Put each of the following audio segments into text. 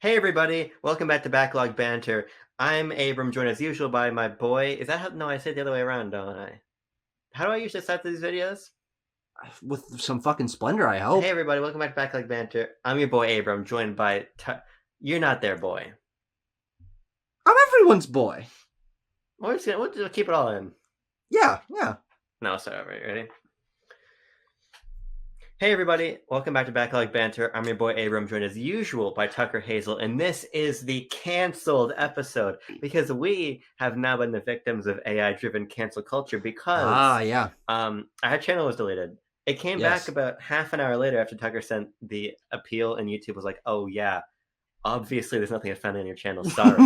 Hey everybody, welcome back to Backlog Banter. I'm Abram, joined as usual by my boy. Is that how? No, I say it the other way around, don't I? How do I usually start these videos? With some fucking splendor, I Hey hope. everybody, welcome back to Backlog Banter. I'm your boy Abram, joined by... You're not there, boy. I'm everyone's boy. We'll keep it all in. Yeah, yeah. No, sorry, ready? Hey everybody, welcome back to Backlog Banter. I'm your boy Abram, joined as usual by Tucker Hazel, and this is the canceled episode because we have now been the victims of AI-driven cancel culture because Yeah. our channel was deleted. It came back Yes. about half an hour later after Tucker sent the appeal, and YouTube was like, "Oh yeah, obviously there's nothing to find on your channel. Sorry."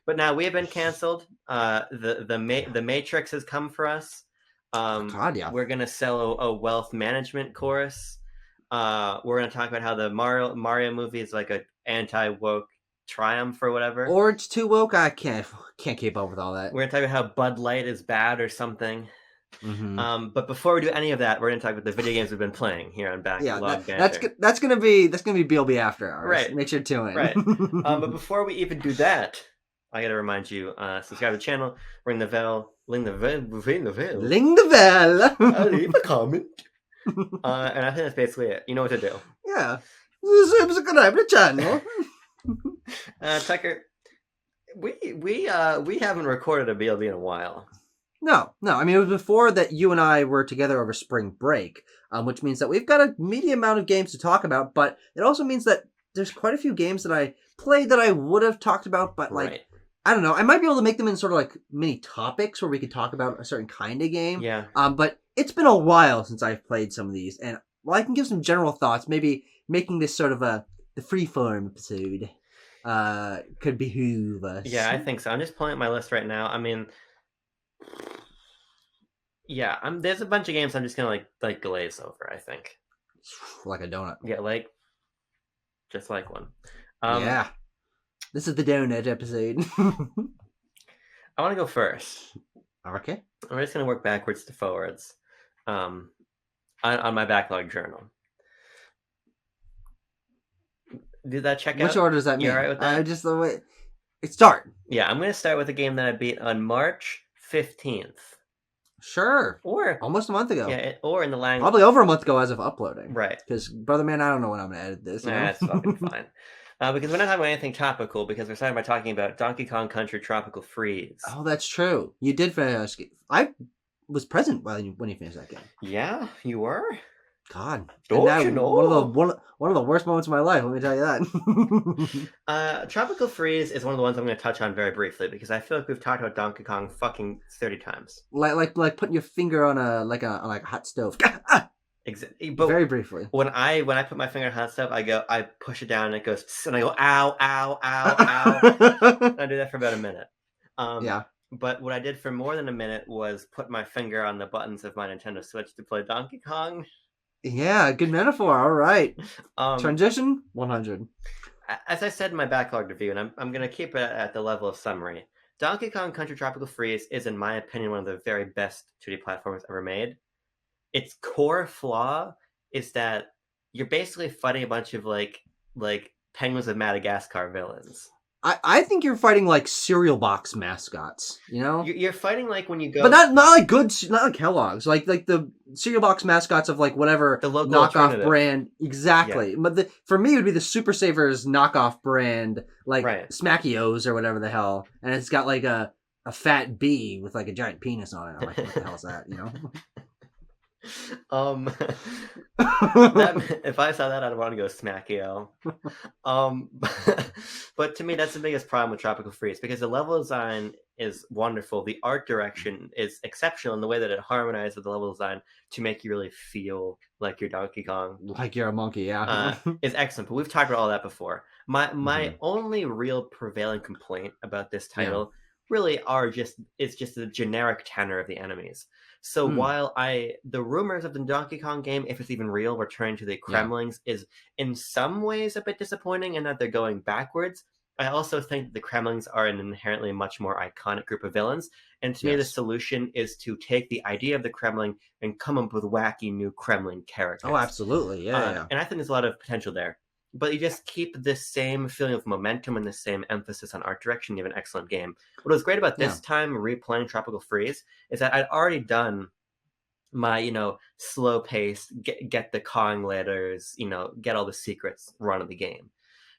But now we have been canceled. The Matrix has come for us. God, yeah. We're gonna sell a wealth management course. We're gonna talk about how the Mario movie is like a anti woke triumph or whatever. Or it's too woke. I can't keep up with all that. We're gonna talk about how Bud Light is bad or something. Mm-hmm. But before we do any of that, we're gonna talk about the video games we've been playing here on Yeah, Backlog Banter. that's gonna be BLB after hours. Right, Make sure to tune right. in. But before we even do that, I gotta remind you, subscribe to the channel, ring the bell, ring the bell, Ring the bell. leave a comment. And I think that's basically it. You know what to do. Yeah. Subscribe to the channel. Tucker, we haven't recorded a BLB in a while. No. I mean, it was before that you and I were together over spring break, which means that we've got a medium amount of games to talk about, but it also means that there's quite a few games that I played that I would have talked about, but Right. I don't know. I might be able to make them in sort of like mini topics where we could talk about a certain kind of game. Yeah. But it's been a while since I've played some of these, and I can give some general thoughts. Maybe making this sort of the freeform episode could behoove us. Yeah, I think so. I'm just pulling up my list right now. I mean, yeah, there's a bunch of games I'm just gonna like glaze over, I think. Like a donut. Yeah, just like one. Yeah. This is the donut episode. I want to go first. Okay. I'm just gonna work backwards to forwards, on my backlog journal. Did that check out? Which order does that mean? You all right with that? Just the way it start. Yeah, I'm gonna start with a game that I beat on March 15th. Sure. Or almost a month ago. Yeah, or in the language. Probably over a month ago as of uploading. Right. Because, brother man, I don't know when I'm going to edit this. Nah, it's fucking fine. Because we're not talking about anything topical, because we're starting by talking about Donkey Kong Country Tropical Freeze. Oh, that's true. You did finish. I was present when you finished that game. Yeah, you were? God. Don't you know? One of the worst moments of my life, let me tell you that. Tropical Freeze is one of the ones I'm going to touch on very briefly, because I feel like we've talked about Donkey Kong fucking 30 times. Like putting your finger on a hot stove. Exactly. But very briefly. When I put my finger on hot stove, I push it down and it goes, and I go, ow, ow, ow, ow. I do that for about a minute. Yeah. But what I did for more than a minute was put my finger on the buttons of my Nintendo Switch to play Donkey Kong. Yeah, good metaphor. All right. Transition 100. As I said in my backlog review, and I'm going to keep it at the level of summary, Donkey Kong Country Tropical Freeze is, in my opinion, one of the very best 2D platformers ever made. Its core flaw is that you're basically fighting a bunch of like Penguins of Madagascar villains. I think you're fighting like cereal box mascots, you know? You're fighting like when you go... But not like not like Kellogg's. Like the cereal box mascots of like whatever the local knockoff brand. Exactly. Yeah. But for me, it would be the Super Savers knockoff brand, like Smackios or whatever the hell. And it's got like a fat bee with like a giant penis on it. I'm like, what the hell is that, you know? If I saw that, I'd want to go Smackio. But to me, that's the biggest problem with Tropical Freeze, because the level design is wonderful, the art direction is exceptional, in the way that it harmonizes with the level design to make you really feel like you're Donkey Kong, like you're a monkey. Yeah, is excellent. But we've talked about all that before. My only real prevailing complaint about this title really is just the generic tenor of the enemies. So while the rumors of the Donkey Kong game, if it's even real, returning to the Kremlings, is in some ways a bit disappointing in that they're going backwards, I also think that the Kremlings are an inherently much more iconic group of villains. And to me, the solution is to take the idea of the Kremling and come up with wacky new Kremling characters. Oh, absolutely. Yeah. And I think there's a lot of potential there. but you just keep the same feeling of momentum and the same emphasis on art direction. You have an excellent game. What was great about this time replaying Tropical Freeze is that I'd already done my, slow pace, get the Kong letters, get all the secrets run of the game.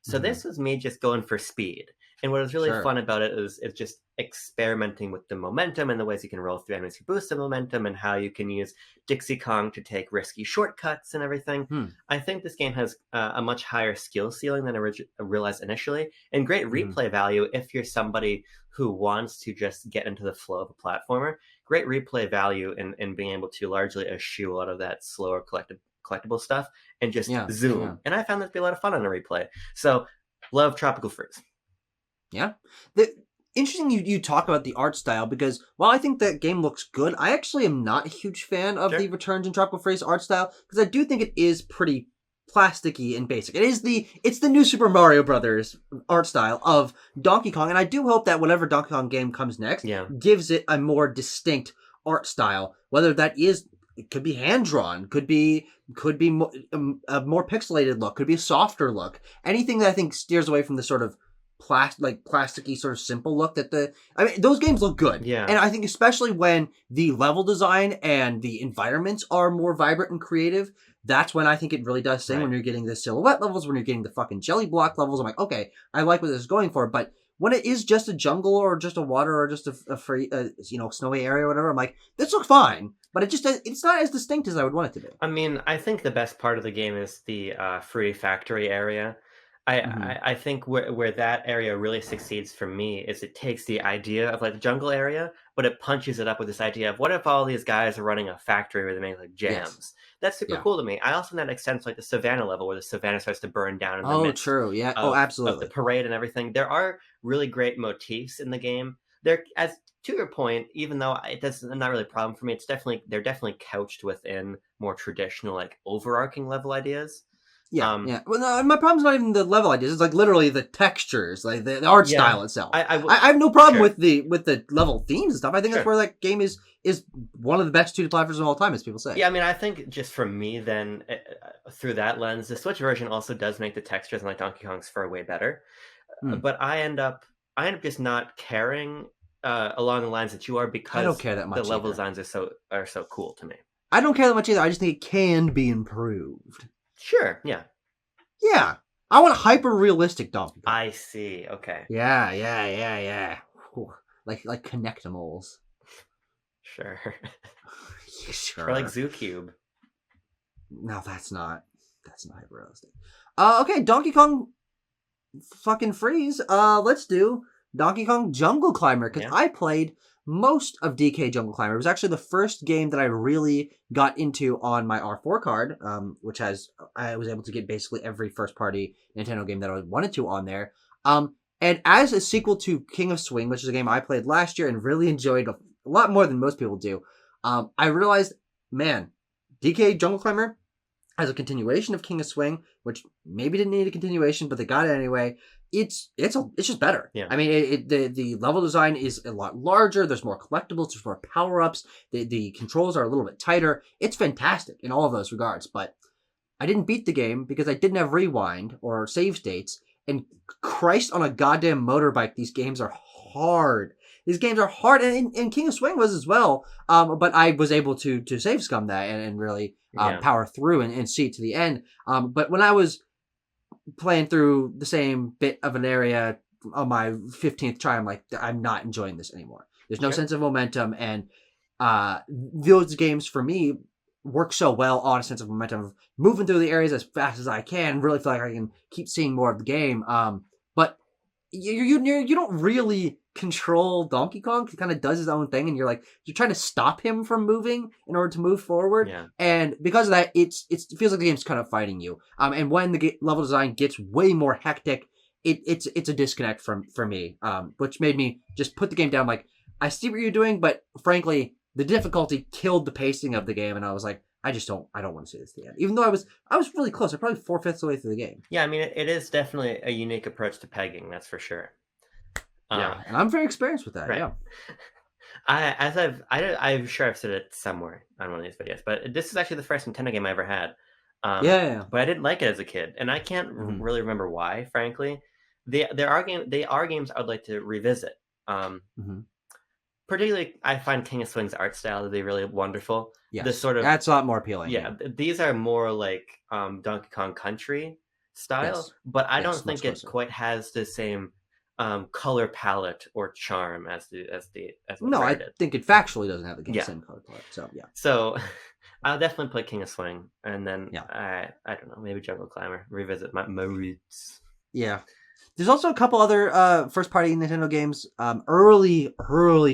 So this was me just going for speed. And what was really fun about it is just experimenting with the momentum and the ways you can roll through enemies to boost the momentum and how you can use Dixie Kong to take risky shortcuts and everything. I think this game has a much higher skill ceiling than I realized initially, and great replay value if you're somebody who wants to just get into the flow of a platformer. Great replay value in being able to largely eschew a lot of that slower collectible stuff and just zoom. Yeah. And I found that to be a lot of fun on a replay. So, love Tropical Freeze. Yeah. Interesting you talk about the art style, because while I think that game looks good, I actually am not a huge fan of the Returns in Tropical Freeze art style, because I do think it is pretty plasticky and basic. It's the new Super Mario Brothers art style of Donkey Kong, and I do hope that whatever Donkey Kong game comes next gives it a more distinct art style, whether that is, it could be hand-drawn, could be a more pixelated look, could be a softer look, anything that I think steers away from the sort of plasticky sort of simple look those games look good. Yeah. And I think especially when the level design and the environments are more vibrant and creative, that's when I think it really does sing. When you're getting the silhouette levels, when you're getting the fucking jelly block levels, I'm like, okay, I like what this is going for. But when it is just a jungle or just a water or just a free, snowy area or whatever, I'm like, this looks fine. But it's not as distinct as I would want it to be. I mean, I think the best part of the game is the free factory area. I think where that area really succeeds for me is it takes the idea of like the jungle area, but it punches it up with this idea of what if all these guys are running a factory where they make like jams. Yes. That's super cool to me. I also think that extends like the savannah level where the savannah starts to burn down in the midst absolutely. Of the parade and everything. There are really great motifs in the game. They're, as to your point, even though that's not really a problem for me, they're definitely couched within more traditional like overarching level ideas. Yeah. Well, no, my problem's not even the level ideas. It's like literally the textures, like the art style itself. I have no problem with the level themes and stuff. I think that's where that game is one of the best 2D platformers of all time, as people say. Yeah, I mean, I think just for me, then through that lens, the Switch version also does make the textures in like Donkey Kong's far way better. But I end up just not caring along the lines that you are, because I don't care that much. The level designs are so cool to me. I don't care that much either. I just think it can be improved. Sure, yeah. Yeah. I want hyper-realistic Donkey Kong. I see, okay. Yeah. Ooh, like Connectimals. Sure. Sure. Or like Zoo Cube. No, that's not hyper-realistic. Okay, Donkey Kong fucking Freeze. Let's do Donkey Kong Jungle Climber, because I played most of DK Jungle Climber. It was actually the first game that I really got into on my R4 card, which I was able to get basically every first-party Nintendo game that I wanted to on there. And as a sequel to King of Swing, which is a game I played last year and really enjoyed a lot more than most people do, I realized, man, DK Jungle Climber as a continuation of King of Swing, which maybe didn't need a continuation, but they got it anyway. It's just better. Yeah. I mean, the level design is a lot larger. There's more collectibles. There's more power-ups. The controls are a little bit tighter. It's fantastic in all of those regards. But I didn't beat the game because I didn't have rewind or save states. And Christ on a goddamn motorbike, these games are hard. These games are hard, and King of Swing was as well. But I was able to save scum that and really power through and see it to the end. But when I was playing through the same bit of an area on my 15th try, I'm like, I'm not enjoying this anymore. There's no sense of momentum, and those games for me work so well on a sense of momentum of moving through the areas as fast as I can, really feel like I can keep seeing more of the game. But you don't really control Donkey Kong. He kind of does his own thing, and you're trying to stop him from moving in order to move forward. Yeah. And because of that, it feels like the game's kind of fighting you. And when the level design gets way more hectic, it's a disconnect for me. Which made me just put the game down. Like, I see what you're doing, but frankly, the difficulty killed the pacing of the game, and I was like, I don't want to see this to the end. Even though I was really close. I'm probably 4/5 of the way through the game. Yeah, I mean, it is definitely a unique approach to pegging, that's for sure. Yeah, and I'm very experienced with that. Right. Yeah. I'm sure I've said it somewhere on one of these videos, but this is actually the first Nintendo game I ever had. Yeah. But I didn't like it as a kid, and I can't really remember why. Frankly, they are games I'd like to revisit. Particularly, I find King of Swing's art style to be really wonderful. Yes, the sort of that's a lot more appealing. Yeah, these are more like Donkey Kong Country style, but I don't think it quite has the same color palette or charm as No, I think it factually doesn't have the same color palette. So yeah. So I'll definitely play King of Swing, and then I don't know, maybe Jungle Climber, revisit my roots. Yeah. There's also a couple other first-party Nintendo games, early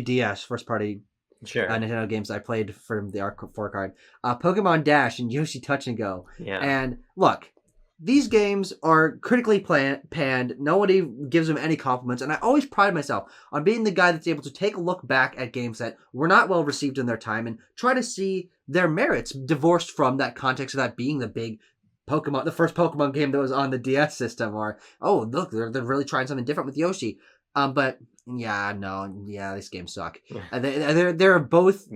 DS first-party Nintendo games I played from the R4 card. Pokemon Dash and Yoshi Touch and Go. Yeah. And look, these games are critically panned. Nobody gives them any compliments, and I always pride myself on being the guy that's able to take a look back at games that were not well received in their time and try to see their merits divorced from that context of that being the big Pokemon, the first Pokemon game that was on the DS system, or oh look, they're really trying something different with Yoshi. But these games suck. They're both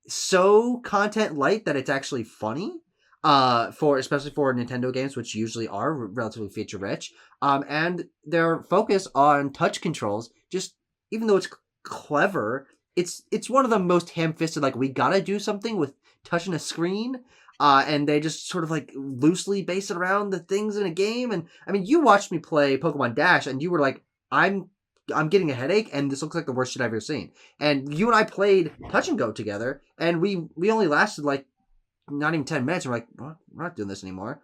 so content light that it's actually funny. Especially for Nintendo games, which usually are relatively feature rich. And their focus on touch controls, just even though it's clever, it's one of the most ham-fisted. Like, we gotta do something with touching a screen. And they just sort of like loosely base it around the things in a game. And I mean, you watched me play Pokemon Dash, and you were like, I'm getting a headache, and this looks like the worst shit I've ever seen. And you and I played Touch and Go together, and we only lasted like not even 10 minutes. And we're like, well, we're not doing this anymore.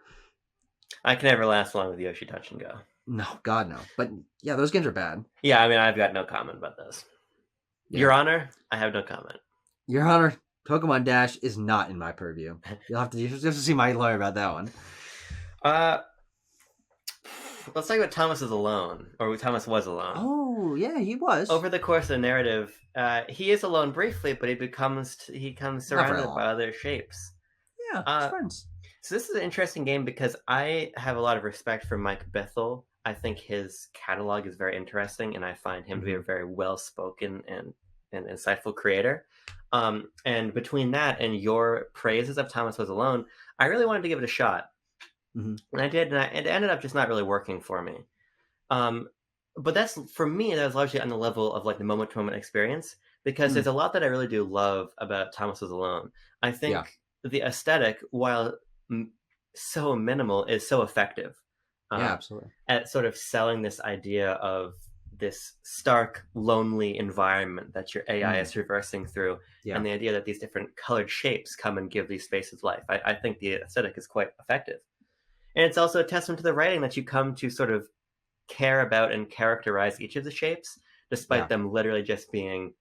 I can never last long with Yoshi Touch and Go. No, God no. But yeah, those games are bad. Yeah, I mean, I've got no comment about those. Yeah. Your Honor, I have no comment. Your Honor, Pokemon Dash is not in my purview. You have to see my lawyer about that one. Let's talk about Thomas is alone, or Thomas was alone. Oh yeah, he was. Over the course of the narrative, he is alone briefly, but he becomes surrounded by other shapes. Yeah, friends. So this is an interesting game because I have a lot of respect for Mike Bithell. I think his catalog is very interesting, and I find him to be a very well-spoken and insightful creator. And between that and your praises of Thomas Was Alone, I really wanted to give it a shot. And I did, and it ended up just not really working for me. But that was largely on the level of like the moment-to-moment experience, because there's a lot that I really do love about Thomas Was Alone. I think the aesthetic, while so minimal, is so effective. Absolutely. At sort of selling this idea of this stark, lonely environment that your AI is traversing through, and the idea that these different colored shapes come and give these spaces life. I think the aesthetic is quite effective. And it's also a testament to the writing that you come to sort of care about and characterize each of the shapes, despite them literally just being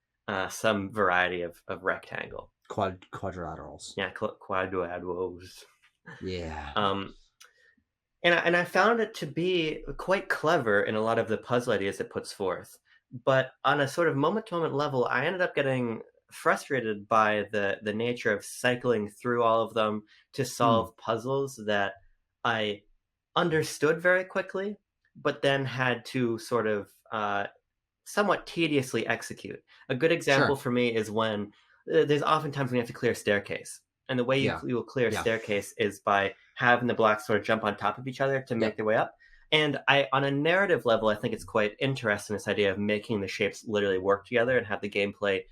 some variety of rectangle. Quadrilaterals. Yeah, quadrilaterals. Yeah. And I found it to be quite clever in a lot of the puzzle ideas it puts forth. But on a sort of moment-to-moment level, I ended up getting frustrated by the nature of cycling through all of them to solve puzzles that I understood very quickly, but then had to sort of somewhat tediously execute. A good example for me is when there's oftentimes when you have to clear a staircase. And the way you will clear a staircase is by having the blocks sort of jump on top of each other to make their way up. And on a narrative level, I think it's quite interesting, this idea of making the shapes literally work together and have the gameplay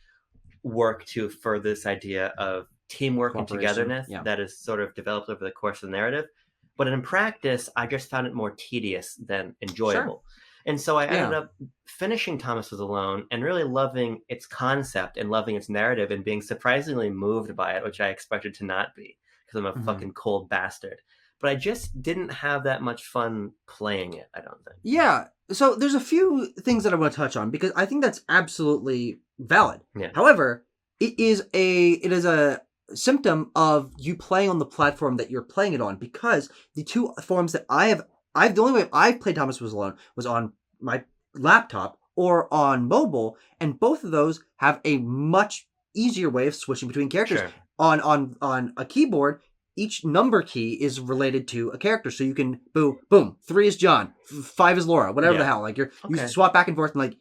work to further this idea of teamwork and togetherness that is sort of developed over the course of the narrative. But in practice, I just found it more tedious than enjoyable. And so I ended up finishing Thomas Was Alone and really loving its concept and loving its narrative and being surprisingly moved by it, which I expected to not be because I'm a fucking cold bastard. But I just didn't have that much fun playing it, I don't think. Yeah. So there's a few things that I want to touch on because I think that's absolutely valid. Yeah. However, it is a symptom of you playing on the platform that you're playing it on, because the two forms that the only way I've played Thomas Was Alone was on my laptop or on mobile, and both of those have a much easier way of switching between characters. Sure. On a keyboard, each number key is related to a character, so you can boom 3 is John, 5 is Laura, whatever the hell. Like you swap back and forth, and like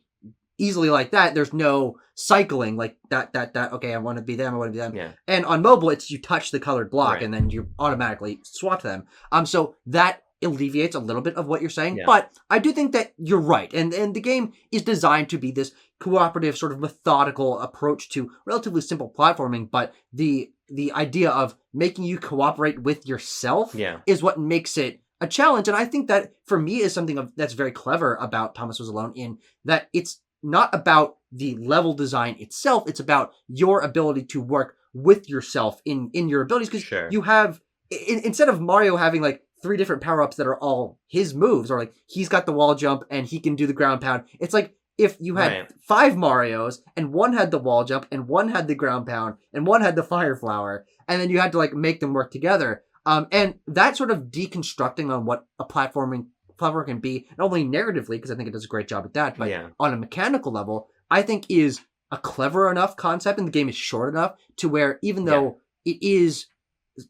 easily like that. There's no cycling like that. Okay, I want to be them. I want to be them. Yeah. And on mobile, it's you touch the colored block Right. and then you automatically swap them. So that alleviates a little bit of what you're saying, Yeah. but I do think that you're right. And the game is designed to be this cooperative, sort of methodical approach to relatively simple platforming. But the idea of making you cooperate with yourself is what makes it a challenge. And I think that for me is something that's very clever about Thomas Was Alone, in that it's not about the level design itself. It's about your ability to work with yourself in your abilities. Because you have, instead of Mario having like 3 different power-ups that are all his moves, or like he's got the wall jump and he can do the ground pound. It's like if you had 5 Marios and one had the wall jump and one had the ground pound and one had the fire flower, and then you had to like make them work together. And that sort of deconstructing on what a platformer can be, not only narratively, because I think it does a great job at that, but on a mechanical level, I think is a clever enough concept, and the game is short enough to where even though it is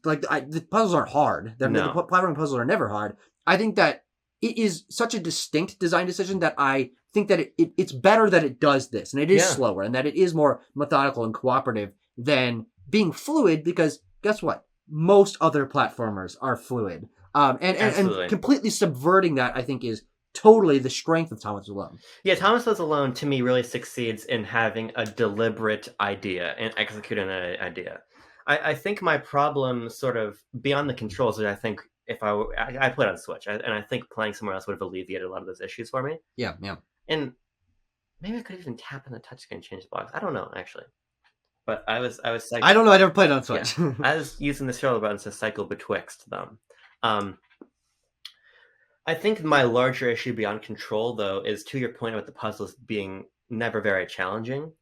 like the puzzles aren't hard, the platforming puzzles are never hard, I think that it is such a distinct design decision that I think that it's better that it does this, and it is slower, and that it is more methodical and cooperative than being fluid, because guess what? Most other platformers are fluid. And completely subverting that, I think, is totally the strength of Thomas Was Alone. Yeah, Thomas Was Alone, to me, really succeeds in having a deliberate idea and executing an idea. I think my problem, sort of beyond the controls, is I think if I played on Switch, and I think playing somewhere else would have alleviated a lot of those issues for me. Yeah. And maybe I could even tap on the touchscreen and change the box. I don't know, actually. But I don't know. I never played on Switch. Yeah. I was using the shoulder buttons to cycle betwixt them. I think my larger issue beyond control, though, is to your point about the puzzles being never very challenging.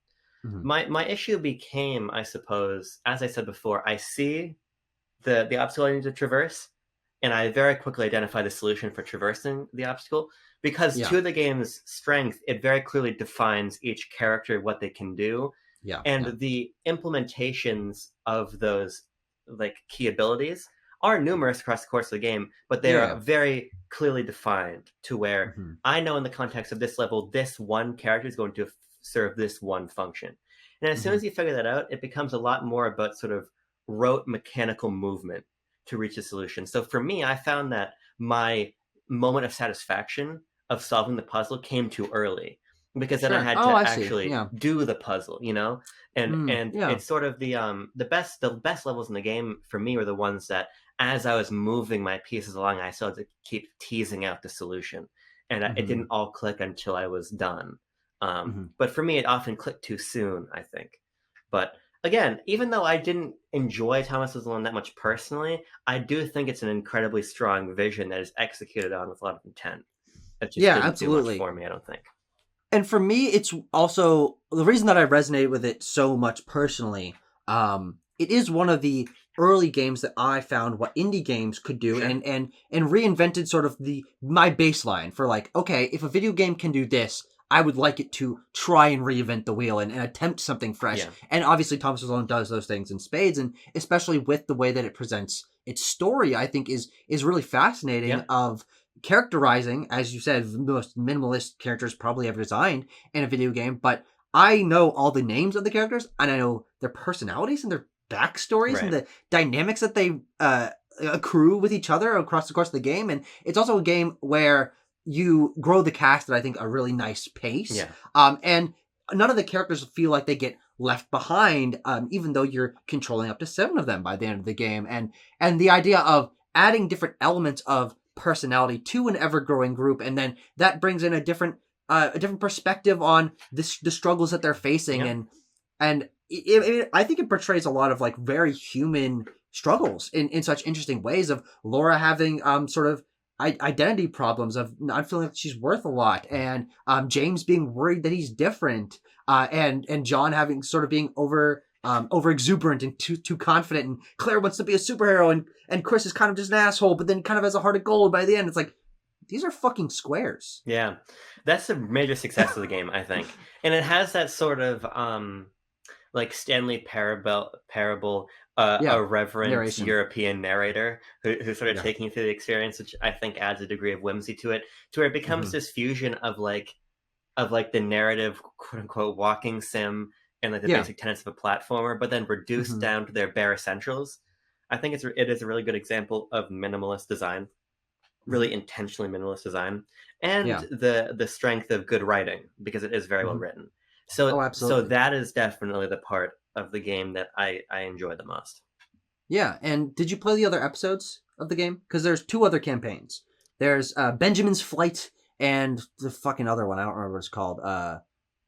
Mm-hmm. My issue became, I suppose, as I said before, I see the obstacle I need to traverse, and I very quickly identify the solution for traversing the obstacle, because to the game's strength, it very clearly defines each character, what they can do. The implementations of those like key abilities are numerous across the course of the game, but they are very clearly defined to where I know in the context of this level, this one character is going to serve this one function. And as soon as you figure that out, it becomes a lot more about sort of rote mechanical movement to reach a solution. So for me, I found that my moment of satisfaction of solving the puzzle came too early, because then I had to actually do the puzzle, and it's sort of the best levels in the game for me were the ones that, as I was moving my pieces along, I still had to keep teasing out the solution, and it didn't all click until I was done. But for me, it often clicked too soon, I think. But again, even though I didn't enjoy Thomas Was Alone that much personally, I do think it's an incredibly strong vision that is executed on with a lot of intent. It just didn't do much for me, I don't think. And for me, it's also the reason that I resonate with it so much personally. It is one of the early games that I found what indie games could do, and reinvented sort of my baseline for like, okay, if a video game can do this, I would like it to try and reinvent the wheel and attempt something fresh. And obviously Thomas Was Alone does those things in spades, and especially with the way that it presents its story, I think is really fascinating, of characterizing, as you said, the most minimalist characters probably ever designed in a video game. But I know all the names of the characters, and I know their personalities and their backstories and the dynamics that they accrue with each other across the course of the game. And it's also a game where you grow the cast at, I think, a really nice pace. And none of the characters feel like they get left behind, even though you're controlling up to 7 of them by the end of the game. And the idea of adding different elements of personality to an ever-growing group, and then that brings in a different perspective on the struggles that they're facing, and I think it portrays a lot of like very human struggles in such interesting ways, of Laura having sort of identity problems, of not feeling like she's worth a lot, and James being worried that he's different, and John having sort of being over exuberant and too confident, and Claire wants to be a superhero, and Chris is kind of just an asshole, but then kind of has a heart of gold by the end. It's like, these are fucking squares. Yeah, that's a major success of the game, I think, and it has that sort of like Stanley parable, a reverent narration. European narrator who's sort of taking you through the experience, which I think adds a degree of whimsy to it, to where it becomes this fusion of like of like the narrative quote unquote walking sim and like the basic tenets of a platformer, but then reduced down to their bare essentials. I think it is a really good example of minimalist design, really intentionally minimalist design, and the strength of good writing, because it is very well written. So that is definitely the part of the game that I enjoy the most. Yeah, and did you play the other episodes of the game? Because there's 2 other campaigns. There's Benjamin's Flight and the fucking other one. I don't remember what it's called.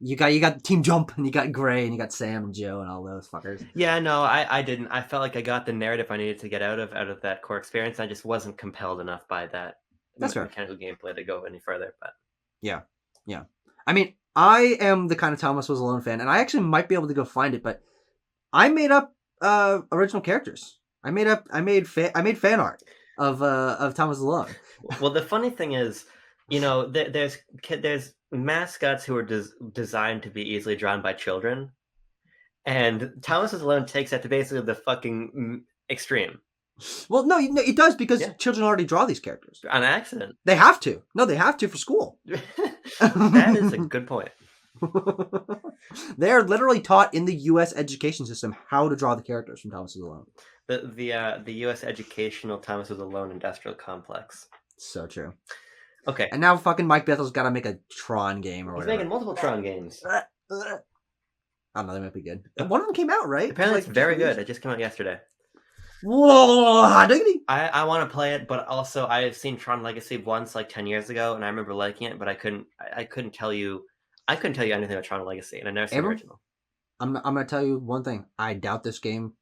You got Team Jump, and you got Gray, and you got Sam and Joe and all those fuckers. Yeah, no, I didn't. I felt like I got the narrative I needed to get out of that core experience. I just wasn't compelled enough by that mechanical gameplay to go any further. But yeah. I mean, I am the kind of Thomas Was Alone fan, and I actually might be able to go find it, but I made up original characters. I made fan art of Thomas Alone. Well, the funny thing is, there's mascots who are designed to be easily drawn by children, and Thomas Was Alone takes that to basically the fucking extreme. Well, no, it does, because children already draw these characters on accident. They have to. No, they have to for school. That is a good point. They are literally taught in the U.S. education system how to draw the characters from Thomas Was Alone. The U.S. educational Thomas Was Alone industrial complex. So true. Okay. And now fucking Mike Bethel's got to make a Tron game or whatever. He's making multiple Tron games. I don't know, they might be good. One of them came out, right? Apparently it's very good. It just came out yesterday. Whoa, diggity. I want to play it, but also I've seen Tron Legacy once, like 10 years ago, and I remember liking it, but I couldn't tell you anything about Tron Legacy, and I never seen the original. I'm gonna tell you one thing. I doubt this game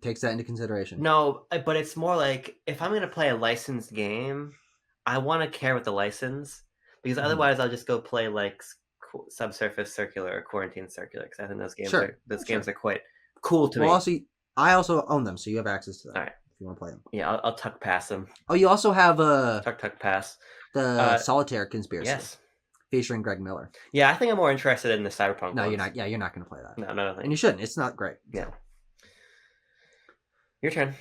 takes that into consideration. No, but it's more like, if I'm gonna play a licensed game, I want to care with the license, because otherwise I'll just go play like Subsurface Circular or Quarantine Circular, because I think those games are quite cool to me. Also, I also own them, so you have access to them. All right. If you want to play them. Yeah, I'll tuck pass them. Oh, you also have tuck pass the Solitaire Conspiracy. Yes. Featuring Greg Miller. Yeah, I think I'm more interested in the Cyberpunk. No, you're not. Yeah, you're not going to play that. No. And you shouldn't. It's not great. Yeah. Your turn.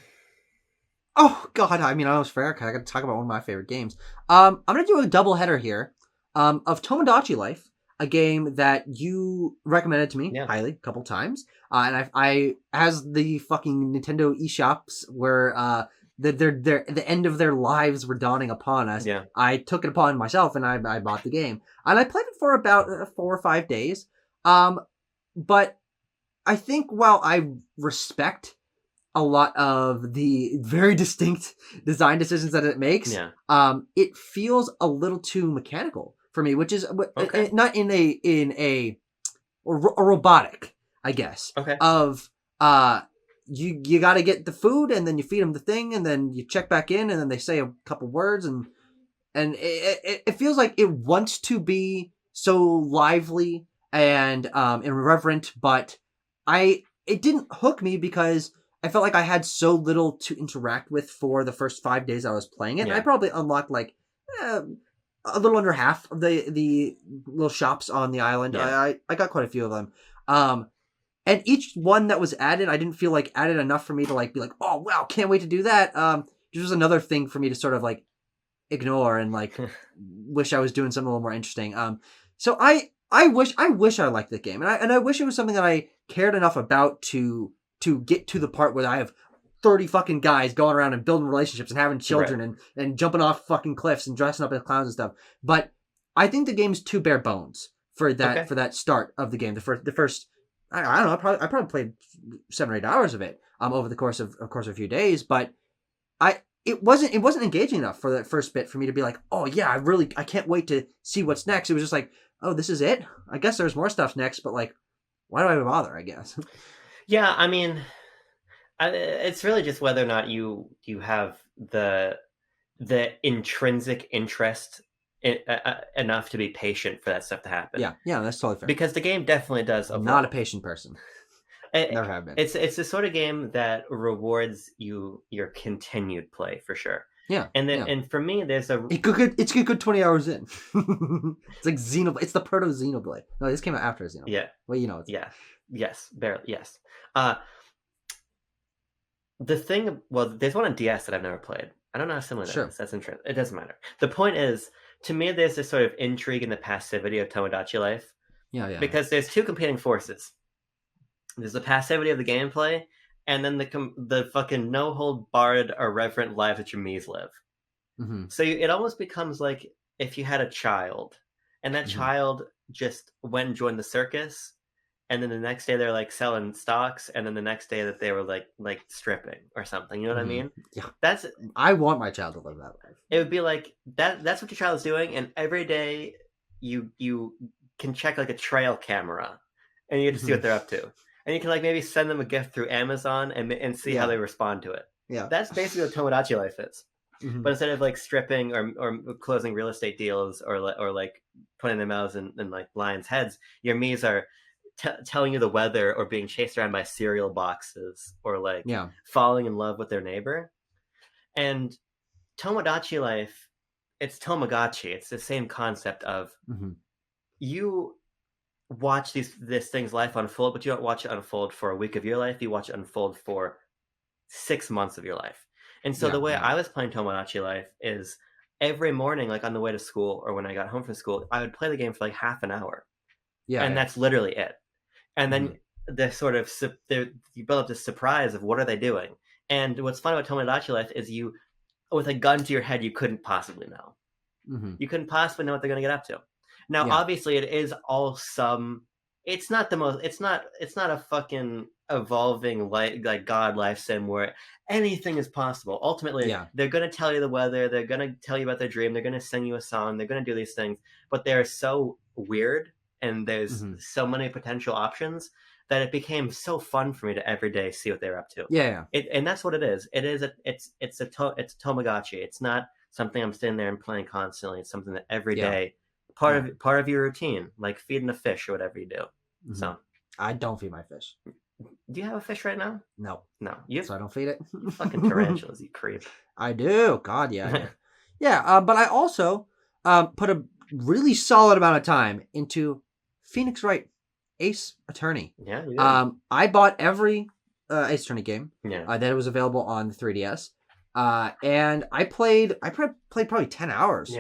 Oh God! I mean, I was fair. I got to talk about one of my favorite games. I'm going to do a double header here, of Tomodachi Life, a game that you recommended to me highly a couple times, and I as the fucking Nintendo eShops were the end of their lives were dawning upon us. Yeah. I took it upon myself and I bought the game, and I played it for about 4 or 5 days. But I think while I respect a lot of the very distinct design decisions that it makes, it feels a little too mechanical for me, which is not in a robotic, I guess. Okay. Of you got to get the food, and then you feed them the thing, and then you check back in, and then they say a couple words, and it feels like it wants to be so lively and irreverent, but it didn't hook me because I felt like I had so little to interact with for the first 5 days I was playing it. Yeah. And I probably unlocked like a little under half of the little shops on the island. Yeah. I got quite a few of them. And each one that was added, I didn't feel like added enough for me to like be like, oh wow, can't wait to do that. This was another thing for me to sort of like ignore and like wish I was doing something a little more interesting. So I wish I liked the game, and I wish it was something that I cared enough about to get to the part where I have 30 fucking guys going around and building relationships and having children and jumping off fucking cliffs and dressing up as clowns and stuff. But I think the game's too bare bones for that for that start of the game. The first I don't know, I probably played 7 or 8 hours of it over the course of a few days, but it wasn't engaging enough for that first bit for me to be like, oh yeah, I can't wait to see what's next. It was just like, oh, this is it? I guess there's more stuff next, but like, why do I bother, I guess? Yeah, I mean, it's really just whether or not you have the intrinsic interest enough to be patient for that stuff to happen. Yeah, that's totally fair. Because the game definitely does evolve. I'm not a patient person. Never have been. It's the sort of game that rewards you your continued play for sure. Yeah, and for me, there's it's a good 20 hours in. It's like Xenoblade. It's the proto Xenoblade. No, this came out after Xenoblade. Yeah. Well, you know. It's... Yeah. Yes. Barely. Yes. The thing. Well, there's one on DS that I've never played. I don't know how similar that is. That's interesting. It doesn't matter. The point is, to me, there's this sort of intrigue in the passivity of Tomodachi Life. Yeah. Because there's two competing forces. There's the passivity of the gameplay, and then the fucking no hold barred irreverent lives that your Miis live. Mm-hmm. So it almost becomes like if you had a child, and that child just went and joined the circus, and then the next day they're like selling stocks, and then the next day that they were like stripping or something. You know what I mean? Yeah. I want my child to live that life. It would be like that's what your child is doing, and every day you can check like a trail camera, and you get to see what they're up to, and you can like maybe send them a gift through Amazon and see how they respond to it. Yeah, that's basically what Tomodachi Life is. But instead of like stripping or closing real estate deals or like putting their mouths in like lions' heads, your Miis are telling you the weather or being chased around by cereal boxes or like falling in love with their neighbor. And Tomodachi Life, it's Tamagotchi. It's the same concept of you watch this thing's life unfold, but you don't watch it unfold for a week of your life. You watch it unfold for 6 months of your life. And so the way I was playing Tomodachi Life is every morning, like on the way to school or when I got home from school, I would play the game for like half an hour. And that's literally it. And then the sort of you build up this surprise of what are they doing. And what's fun about Tomodachi Life is you, with a gun to your head, you couldn't possibly know. You couldn't possibly know what they're going to get up to. Now, obviously, it is all it's not the most. It's not a fucking evolving like God life sim where anything is possible. Ultimately, they're going to tell you the weather. They're going to tell you about their dream. They're going to sing you a song. They're going to do these things, but they're so weird, and there's so many potential options that it became so fun for me to every day see what they're up to. And that's what it is. It's a Tamagotchi. It's not something I'm sitting there and playing constantly. It's something that every day, part of your routine, like feeding a fish or whatever you do. So I don't feed my fish. Do you have a fish right now? No. So I don't feed it. You fucking tarantulas, you creep. I do. God, yeah. But I also put a really solid amount of time into Phoenix Wright Ace Attorney. Yeah, you did. I bought every Ace Attorney game that was available on the 3DS. And I played probably 10 hours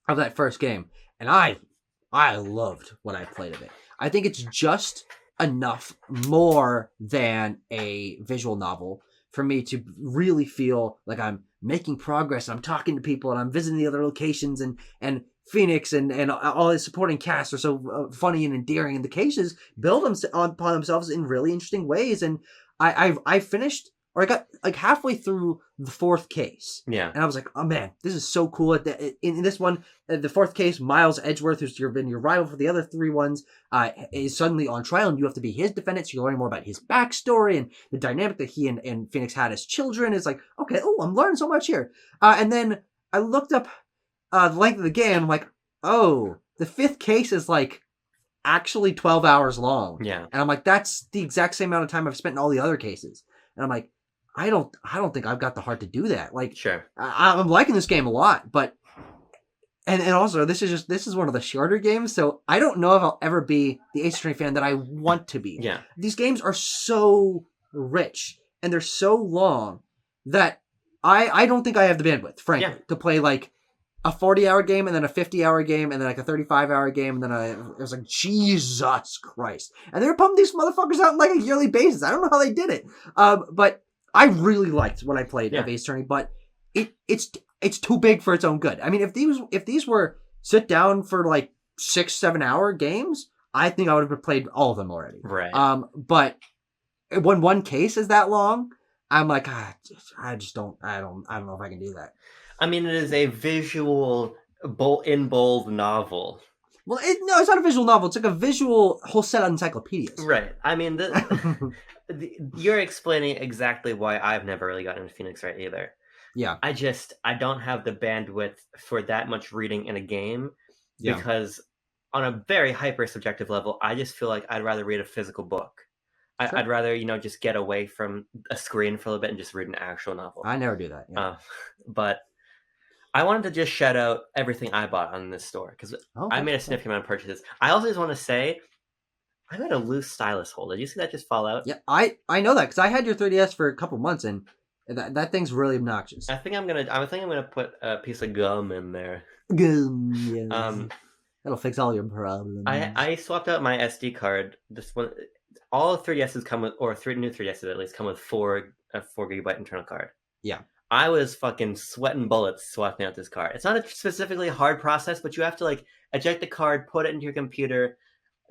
of that first game. And I loved what I played of it. I think it's just enough more than a visual novel for me to really feel like I'm making progress. I'm talking to people and I'm visiting the other locations and Phoenix and all his supporting cast are so funny and endearing, and the cases build upon themselves in really interesting ways. And I finished, or I got like halfway through the fourth case. And I was like, oh man, this is so cool. In this one, the fourth case, Miles Edgeworth, who's been your rival for the other three ones, is suddenly on trial, and you have to be his defendant. So you're learning more about his backstory and the dynamic that he and Phoenix had as children. It's like, okay, I'm learning so much here. And then I looked up the length of the game. I'm like, oh, the fifth case is like actually 12 hours long. And I'm like, that's the exact same amount of time I've spent in all the other cases. And I'm like, I don't think I've got the heart to do that. Like, I'm liking this game a lot, but and also this is one of the shorter games, so I don't know if I'll ever be the Ace Attorney fan that I want to be. These games are so rich and they're so long that I don't think I have the bandwidth, frankly, to play like a 40-hour game and then a 50-hour game and then like a 35-hour game, and then it was like, Jesus Christ. And they were pumping these motherfuckers out on like a yearly basis. I don't know how they did it. But I really liked what I played of Ace Attorney, but it's too big for its own good. I mean, if these were sit down for like 6-7 hour games, I think I would have played all of them already. But when one case is that long, I'm like, I don't know if I can do that. I mean, it is a visual bold novel. Well, no, it's not a visual novel. It's like a visual whole set of encyclopedias. Right. I mean, you're explaining exactly why I've never really gotten into Phoenix Wright either. I don't have the bandwidth for that much reading in a game because on a very hyper subjective level, I just feel like I'd rather read a physical book. I'd rather, just get away from a screen for a little bit and just read an actual novel. I never do that. But I wanted to just shout out everything I bought on this store because I made a significant amount of purchases. I also just want to say I got a loose stylus holder. Did you see that just fall out? Yeah, I know that because I had your 3DS for a couple months and that thing's really obnoxious. I think I'm gonna put a piece of gum in there. Yes. That'll fix all your problems. I swapped out my SD card. This one, all 3DSs come with, or three new 3DSs at least come with a 4 GB internal card. Yeah. I was fucking sweating bullets swapping out this card. It's not a specifically hard process, but you have to like eject the card, put it into your computer,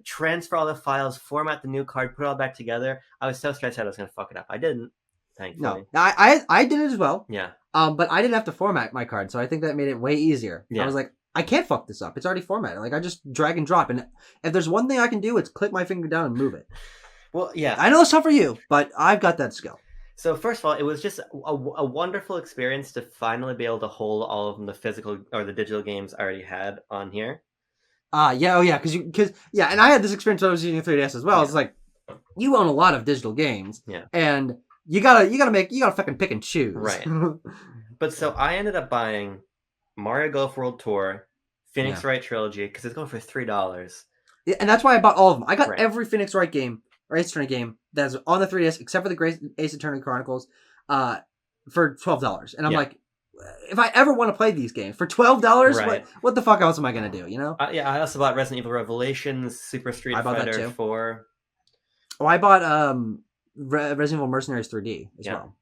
transfer all the files, format the new card, put it all back together. I was so stressed out I was going to fuck it up. I didn't, thankfully. No, I did it as well. Yeah. But I didn't have to format my card, so I think that made it way easier. Yeah. I was like, I can't fuck this up. It's already formatted. Like, I just drag and drop. And if there's one thing I can do, it's click my finger down and move it. Well, yeah. I know it's tough for you, but I've got that skill. So first of all, it was just a wonderful experience to finally be able to hold all of the physical or the digital games I already had on here. Yeah, and I had this experience when I was using 3DS as well. Yeah. It's like, you own a lot of digital games. Yeah. And you gotta fucking pick and choose. Right. But so I ended up buying Mario Golf World Tour, Phoenix Wright Trilogy, because it's going for $3. Yeah, and that's why I bought all of them. I got every Phoenix Wright game, or Ace Attorney game, that's on the 3DS, except for the Ace Attorney Chronicles, for $12. And I'm like, if I ever want to play these games, for $12, what the fuck else am I going to do, you know? I also bought Resident Evil Revelations, Super Street Fighter 4. Oh, I bought Resident Evil Mercenaries 3D as well.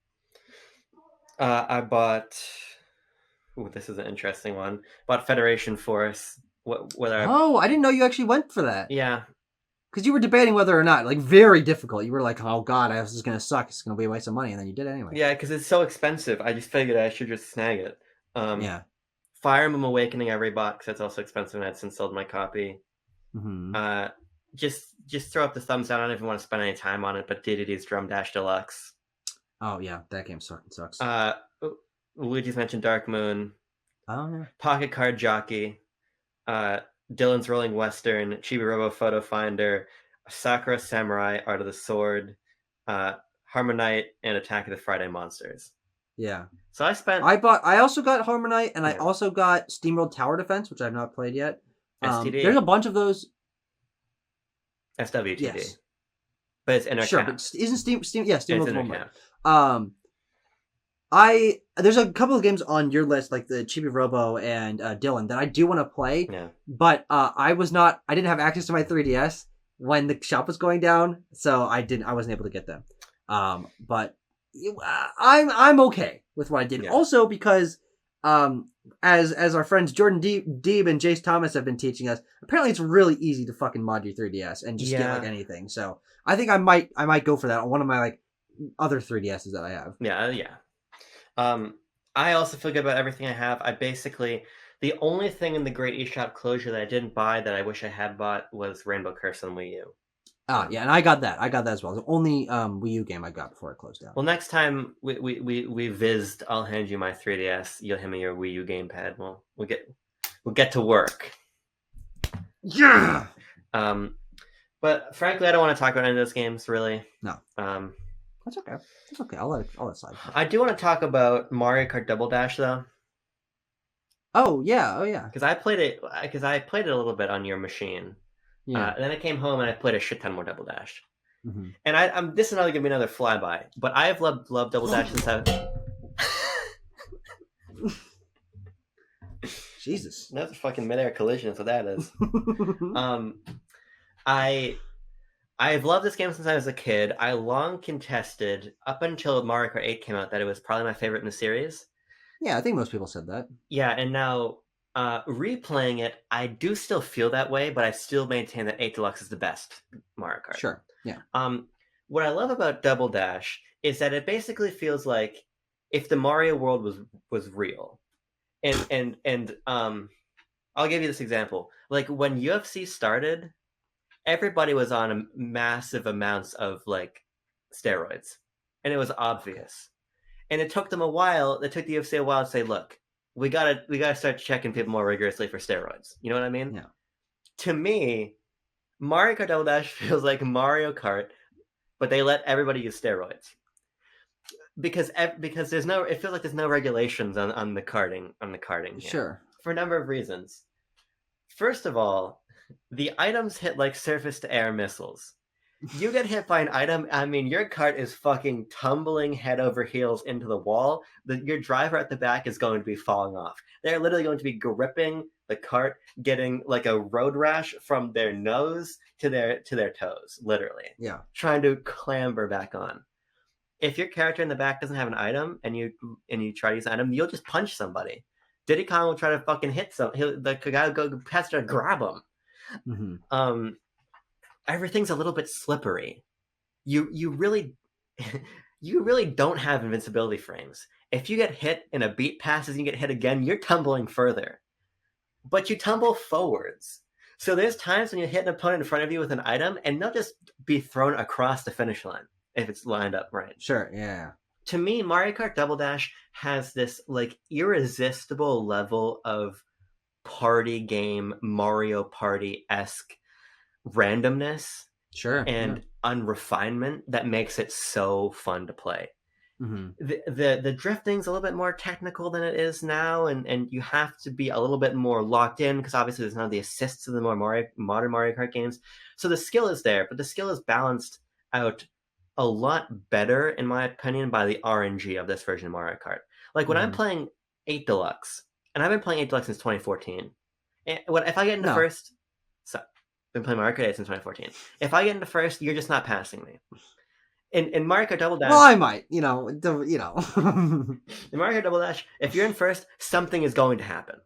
I bought... Ooh, this is an interesting one. Bought Federation Force. I didn't know you actually went for that. Yeah. Because you were debating whether or not, like, very difficult. You were like, oh god, this is going to suck. It's going to be a waste of money. And then you did it anyway. Yeah, because it's so expensive. I just figured I should just snag it. Fire Emblem Awakening I rebought because that's also expensive and I'd since sold my copy. Mm-hmm. Just throw up the thumbs down. I don't even want to spend any time on it, but DDD's Drum Dash Deluxe. Oh, yeah. That game sucks. Luigi's mentioned Dark Moon. Oh, yeah. Pocket Card Jockey. Dylan's Rolling Western. Chibi Robo Photo Finder. Sakura Samurai Art of the Sword. Harmonite and Attack of the Friday Monsters. Yeah. So I also got Harmonite and I also got SteamWorld Tower Defense, which I've not played yet. STD. There's a bunch of those. SWTD. Yes. But it's Intercap. Sure, but isn't SteamWorld's one. There's a couple of games on your list, like the Chibi Robo and Dylan, that I do want to play. Yeah. But I didn't have access to my 3DS when the shop was going down, so I wasn't able to get them. But I'm okay with what I did. Yeah. Also because as our friends Jordan Deeb and Jace Thomas have been teaching us, apparently it's really easy to fucking mod your 3DS and just get like anything. So I think I might go for that on one of my like other 3DSs that I have. Yeah. I also feel good about everything I have. The only thing in the Great eShop closure that I didn't buy that I wish I had bought was Rainbow Curse on Wii U. Yeah, and I got that. I got that as well. The only Wii U game I got before it closed down. Well, next time we visit, I'll hand you my 3DS. You'll hand me your Wii U gamepad. We'll get to work. Yeah. But frankly, I don't want to talk about any of those games really. No. That's okay. That's okay. I'll let it slide. I do want to talk about Mario Kart Double Dash though. Oh yeah. Because I played it a little bit on your machine. Yeah. And then I came home and I played a shit ton more Double Dash. Mm-hmm. And this is not going to be another flyby, but I have loved Double Dash since Jesus. That's a fucking midair collision. That's what that is. I've loved this game since I was a kid. I long contested up until Mario Kart 8 came out that it was probably my favorite in the series. Yeah, I think most people said that. Yeah, and now replaying it, I do still feel that way, but I still maintain that 8 Deluxe is the best Mario Kart. Sure. Yeah. What I love about Double Dash is that it basically feels like if the Mario world was real. And I'll give you this example. Like when UFC started, everybody was on massive amounts of like steroids, and it was obvious. And it took them a while. It took the UFC a while to say, "Look, we gotta start checking people more rigorously for steroids." You know what I mean? Yeah. To me, Mario Kart Double Dash feels like Mario Kart, but they let everybody use steroids because there's no. It feels like there's no regulations on the karting here, Sure. For a number of reasons. First of all, the items hit like surface to air missiles. You get hit by an item, I mean, your cart is fucking tumbling head over heels into the wall. Your driver at the back is going to be falling off. They're literally going to be gripping the cart, getting like a road rash from their nose to their toes, literally. Yeah. Trying to clamber back on. If your character in the back doesn't have an item and you try to use an item, you'll just punch somebody. Diddy Kong will try to fucking hit the guy will go past to grab him. Mm-hmm. Everything's a little bit slippery. You really you really don't have invincibility frames. If you get hit and a beat passes and you get hit again, you're tumbling further. But you tumble forwards. So there's times when you hit an opponent in front of you with an item and they'll just be thrown across the finish line if it's lined up right. Sure, yeah. To me, Mario Kart Double Dash has this like irresistible level of party game Mario Party-esque randomness and unrefinement that makes it so fun to play. Mm-hmm. The drifting's a little bit more technical than it is now, and you have to be a little bit more locked in because obviously there's none of the assists of the more modern Mario Kart games. So the skill is there, but the skill is balanced out a lot better, in my opinion, by the RNG of this version of Mario Kart. Like when I'm playing 8 Deluxe, and I've been playing 8 Deluxe since 2014. And if I get into first, so I've been playing Mario Kart 8 since 2014. If I get into first, you're just not passing me. In Mario Kart Double Dash, well, I might, in Mario Kart Double Dash, if you're in first, something is going to happen.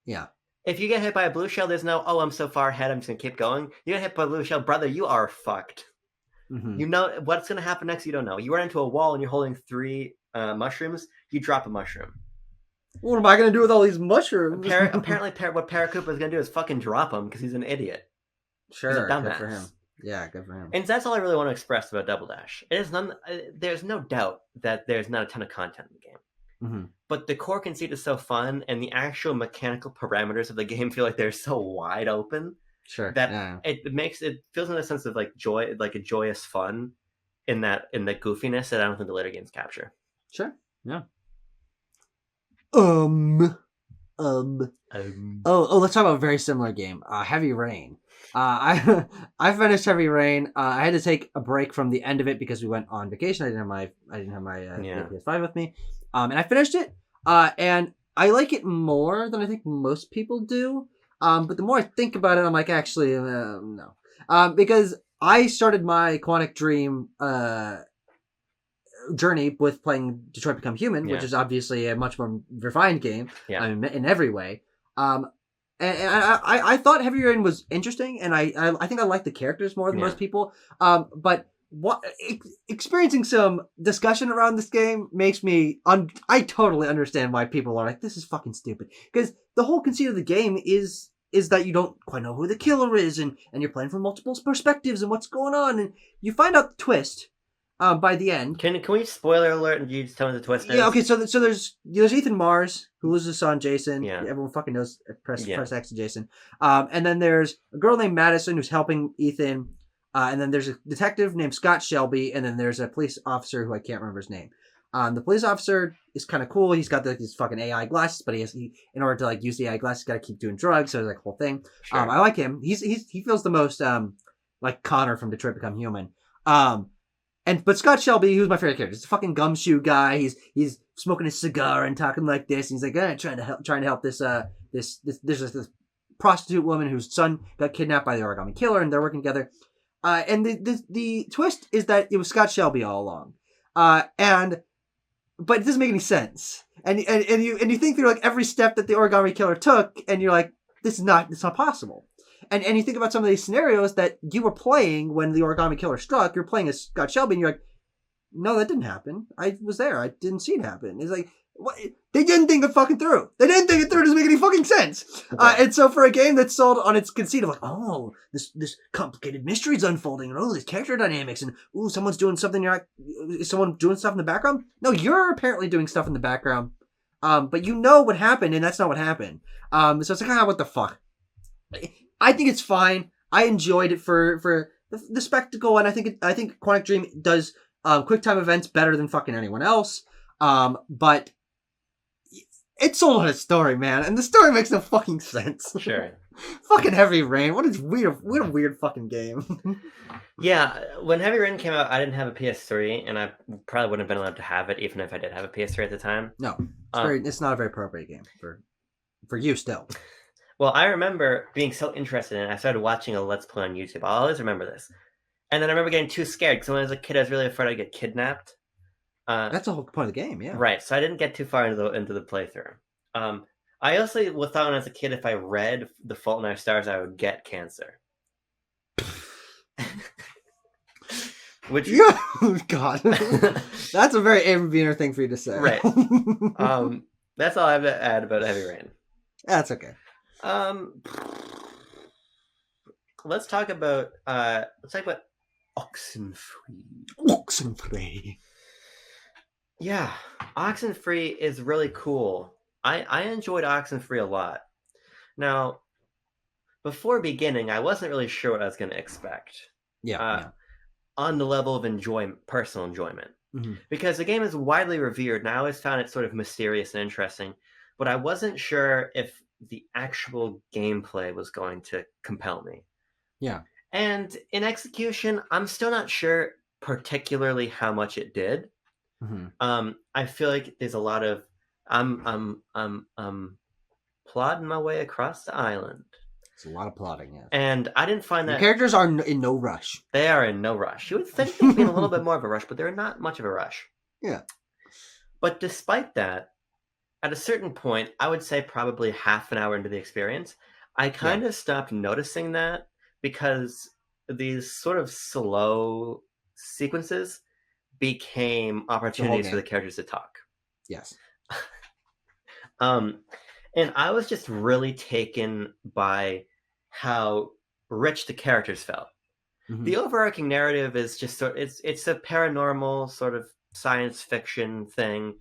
Yeah. If you get hit by a blue shell, there's no, oh, I'm so far ahead, I'm just gonna keep going. You get hit by a blue shell, brother, you are fucked. Mm-hmm. You know what's gonna happen next. You don't know. You run into a wall and you're holding 3 mushrooms. You drop a mushroom. What am I gonna do with all these mushrooms? Apparently, what Paracoopa is gonna do is fucking drop them because he's an idiot. Sure, he's a dumbass. Good for him. Yeah, good for him. And that's all I really want to express about Double Dash. There's no doubt that there's not a ton of content in the game. Mm-hmm. But the core conceit is so fun, and the actual mechanical parameters of the game feel like they're so wide open. Sure. That it feels in a sense of like joy, like a joyous fun in the goofiness that I don't think the later games capture. Sure. Yeah. Oh, let's talk about a very similar game. Heavy Rain. I finished Heavy Rain. I had to take a break from the end of it because we went on vacation. I didn't have my PS5 with me. And I finished it. And I like it more than I think most people do. But the more I think about it, I'm like, actually, no. Because I started my Quantic Dream journey with playing Detroit Become Human, which is obviously a much more refined game in every way. And I thought Heavy Rain was interesting, and I think I like the characters more than most people. But experiencing some discussion around this game makes me I totally understand why people are like, this is fucking stupid, because the whole conceit of the game is that you don't quite know who the killer is, and you're playing from multiple perspectives and what's going on, and you find out the twist by the end. Can we spoiler alert and you just tell me the twist is? Yeah, okay, so there's Ethan Mars, who was his son Jason. Yeah. Everyone fucking knows press X to Jason. And then there's a girl named Madison who's helping Ethan. And then there's a detective named Scott Shelby, and then there's a police officer who I can't remember his name. The police officer is kind of cool. He's got these fucking AI glasses, but in order to like use the AI glasses, he's got to keep doing drugs. So it's like a whole thing. Sure. I like him. He feels the most like Connor from Detroit Become Human. But Scott Shelby, who's my favorite character, he's a fucking gumshoe guy. He's smoking his cigar and talking like this. And he's like, trying to help this prostitute woman whose son got kidnapped by the origami killer, and they're working together. And the twist is that it was Scott Shelby all along. But it doesn't make any sense. And you think through like every step that the origami killer took, and you're like, it's not possible. And you think about some of these scenarios that you were playing when the origami killer struck. You're playing as Scott Shelby, and you're like, no, that didn't happen. I was there. I didn't see it happen. It's like, what? They didn't think it fucking through. They didn't think it through. It doesn't make any fucking sense. And so for a game that's sold on its conceit of like, oh, this complicated mystery is unfolding, and oh, these character dynamics, and ooh, someone's doing something. You're like, is someone doing stuff in the background? No, you're apparently doing stuff in the background. But you know what happened, and that's not what happened. So it's like, what the fuck? I think it's fine. I enjoyed it for the spectacle, and I think Quantic Dream does QuickTime events better than fucking anyone else. But it's sold on a story, man, and the story makes no fucking sense. Sure. Fucking Heavy Rain. What a weird fucking game. Yeah, when Heavy Rain came out, I didn't have a PS3, and I probably wouldn't have been allowed to have it, even if I did have a PS3 at the time. No, it's not a very appropriate game for you still. Well, I remember being so interested in it, I started watching a Let's Play on YouTube. I'll always remember this. And then I remember getting too scared, because when I was a kid, I was really afraid I'd get kidnapped. That's the whole point of the game, yeah. Right, so I didn't get too far into the playthrough. I also thought when I was a kid, if I read The Fault in Our Stars, I would get cancer. Which God, that's a very Aaron Wiener thing for you to say, right? That's all I have to add about Heavy Rain. That's okay. Let's talk about Oxenfree. Oxenfree. Yeah, Oxenfree is really cool. I enjoyed Oxenfree a lot. Now, before beginning, I wasn't really sure what I was going to expect. Yeah. On the level of personal enjoyment. Mm-hmm. Because the game is widely revered, and I always found it sort of mysterious and interesting, but I wasn't sure if the actual gameplay was going to compel me. Yeah. And in execution, I'm still not sure particularly how much it did. Mm-hmm. I feel like there's a lot of I'm plodding my way across the island. It's a lot of plotting, yes. And I didn't find that... The characters are in no rush. They are in no rush. You would think they'd be in a little bit more of a rush, but they're not much of a rush. Yeah. But despite that, at a certain point, I would say probably half an hour into the experience, I kind of stopped noticing that because these sort of slow sequences became opportunities for the characters to talk. Yes. And I was just really taken by how rich the characters felt. Mm-hmm. The overarching narrative is just it's a paranormal sort of science fiction thing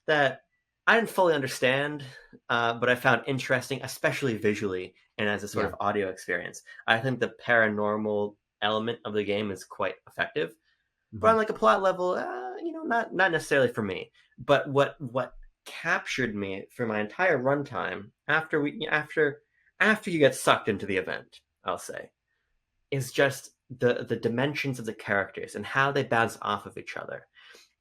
that I didn't fully understand, but I found interesting, especially visually and as a sort of audio experience. I think the paranormal element of the game is quite effective, but on like a plot level, not necessarily for me. But what captured me for my entire runtime after you get sucked into the event, I'll say, is just the dimensions of the characters and how they bounce off of each other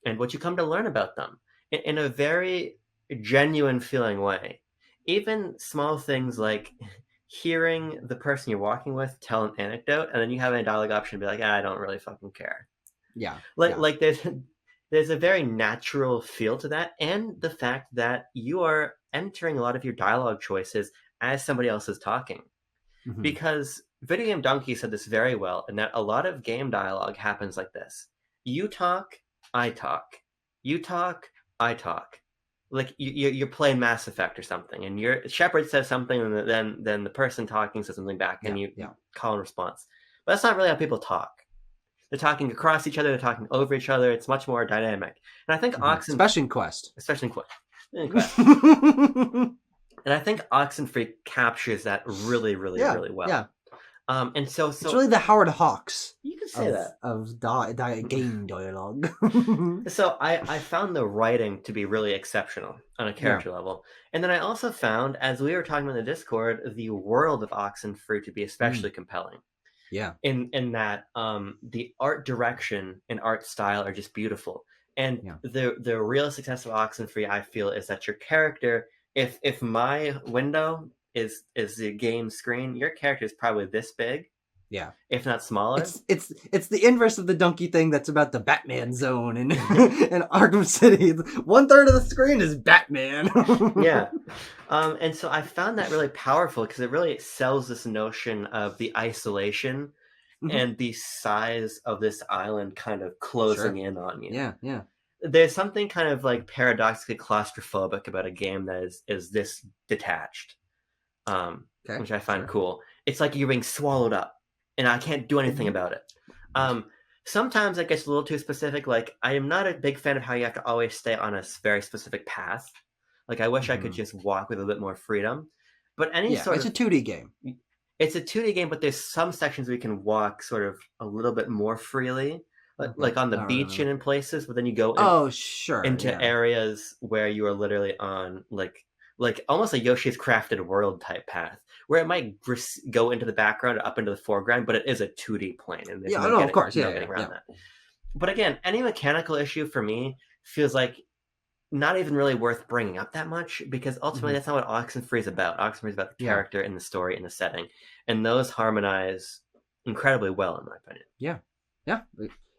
and what you come to learn about them in a very genuine feeling way. Even small things like hearing the person you're walking with tell an anecdote and then you have a dialogue option to be like, I don't really fucking care. Yeah. Like there's a very natural feel to that, and the fact that you are entering a lot of your dialogue choices as somebody else is talking. Mm-hmm. Because Video Game Donkey said this very well, in that a lot of game dialogue happens like this. You talk, I talk. You talk, I talk. Like you're playing Mass Effect or something, and Shepard says something, and then the person talking says something back, and you call in response. But that's not really how people talk. They're talking across each other. They're talking over each other. It's much more dynamic. And I think especially in Quest. And I think Oxenfree captures that really, really, really well. Yeah. And so it's really the Howard Hawks. You can say that of game dialogue. So I found the writing to be really exceptional on a character level, and then I also found, as we were talking about in the Discord, the world of Oxenfree to be especially compelling. Yeah. In that the art direction and art style are just beautiful. And the real success of Oxenfree, I feel, is that your character, if my window is the game screen, your character is probably this big. Yeah. If not smaller. It's the inverse of the Donkey thing that's about the Batman zone in Arkham City. 1/3 of the screen is Batman. Yeah. And so I found that really powerful because it really sells this notion of the isolation and the size of this island kind of closing in on you. Yeah, yeah. There's something kind of like paradoxically claustrophobic about a game that is this detached, which I find cool. It's like you're being swallowed up, and I can't do anything about it. Sometimes it gets a little too specific. Like, I am not a big fan of how you have to always stay on a very specific path. Like, I wish I could just walk with a bit more freedom. But it's a 2D game. It's a 2D game, but there's some sections where you can walk sort of a little bit more freely. Like on the beach and in places, but then you go into areas where you are literally on like like almost a Yoshi's Crafted World type path, where it might go into the background or up into the foreground, but it is a 2D plane, and there's of course, getting around that. But again, any mechanical issue for me feels like not even really worth bringing up that much, because ultimately that's not what Oxenfree is about. Oxenfree is about the character and the story and the setting, and those harmonize incredibly well, in my opinion. Yeah.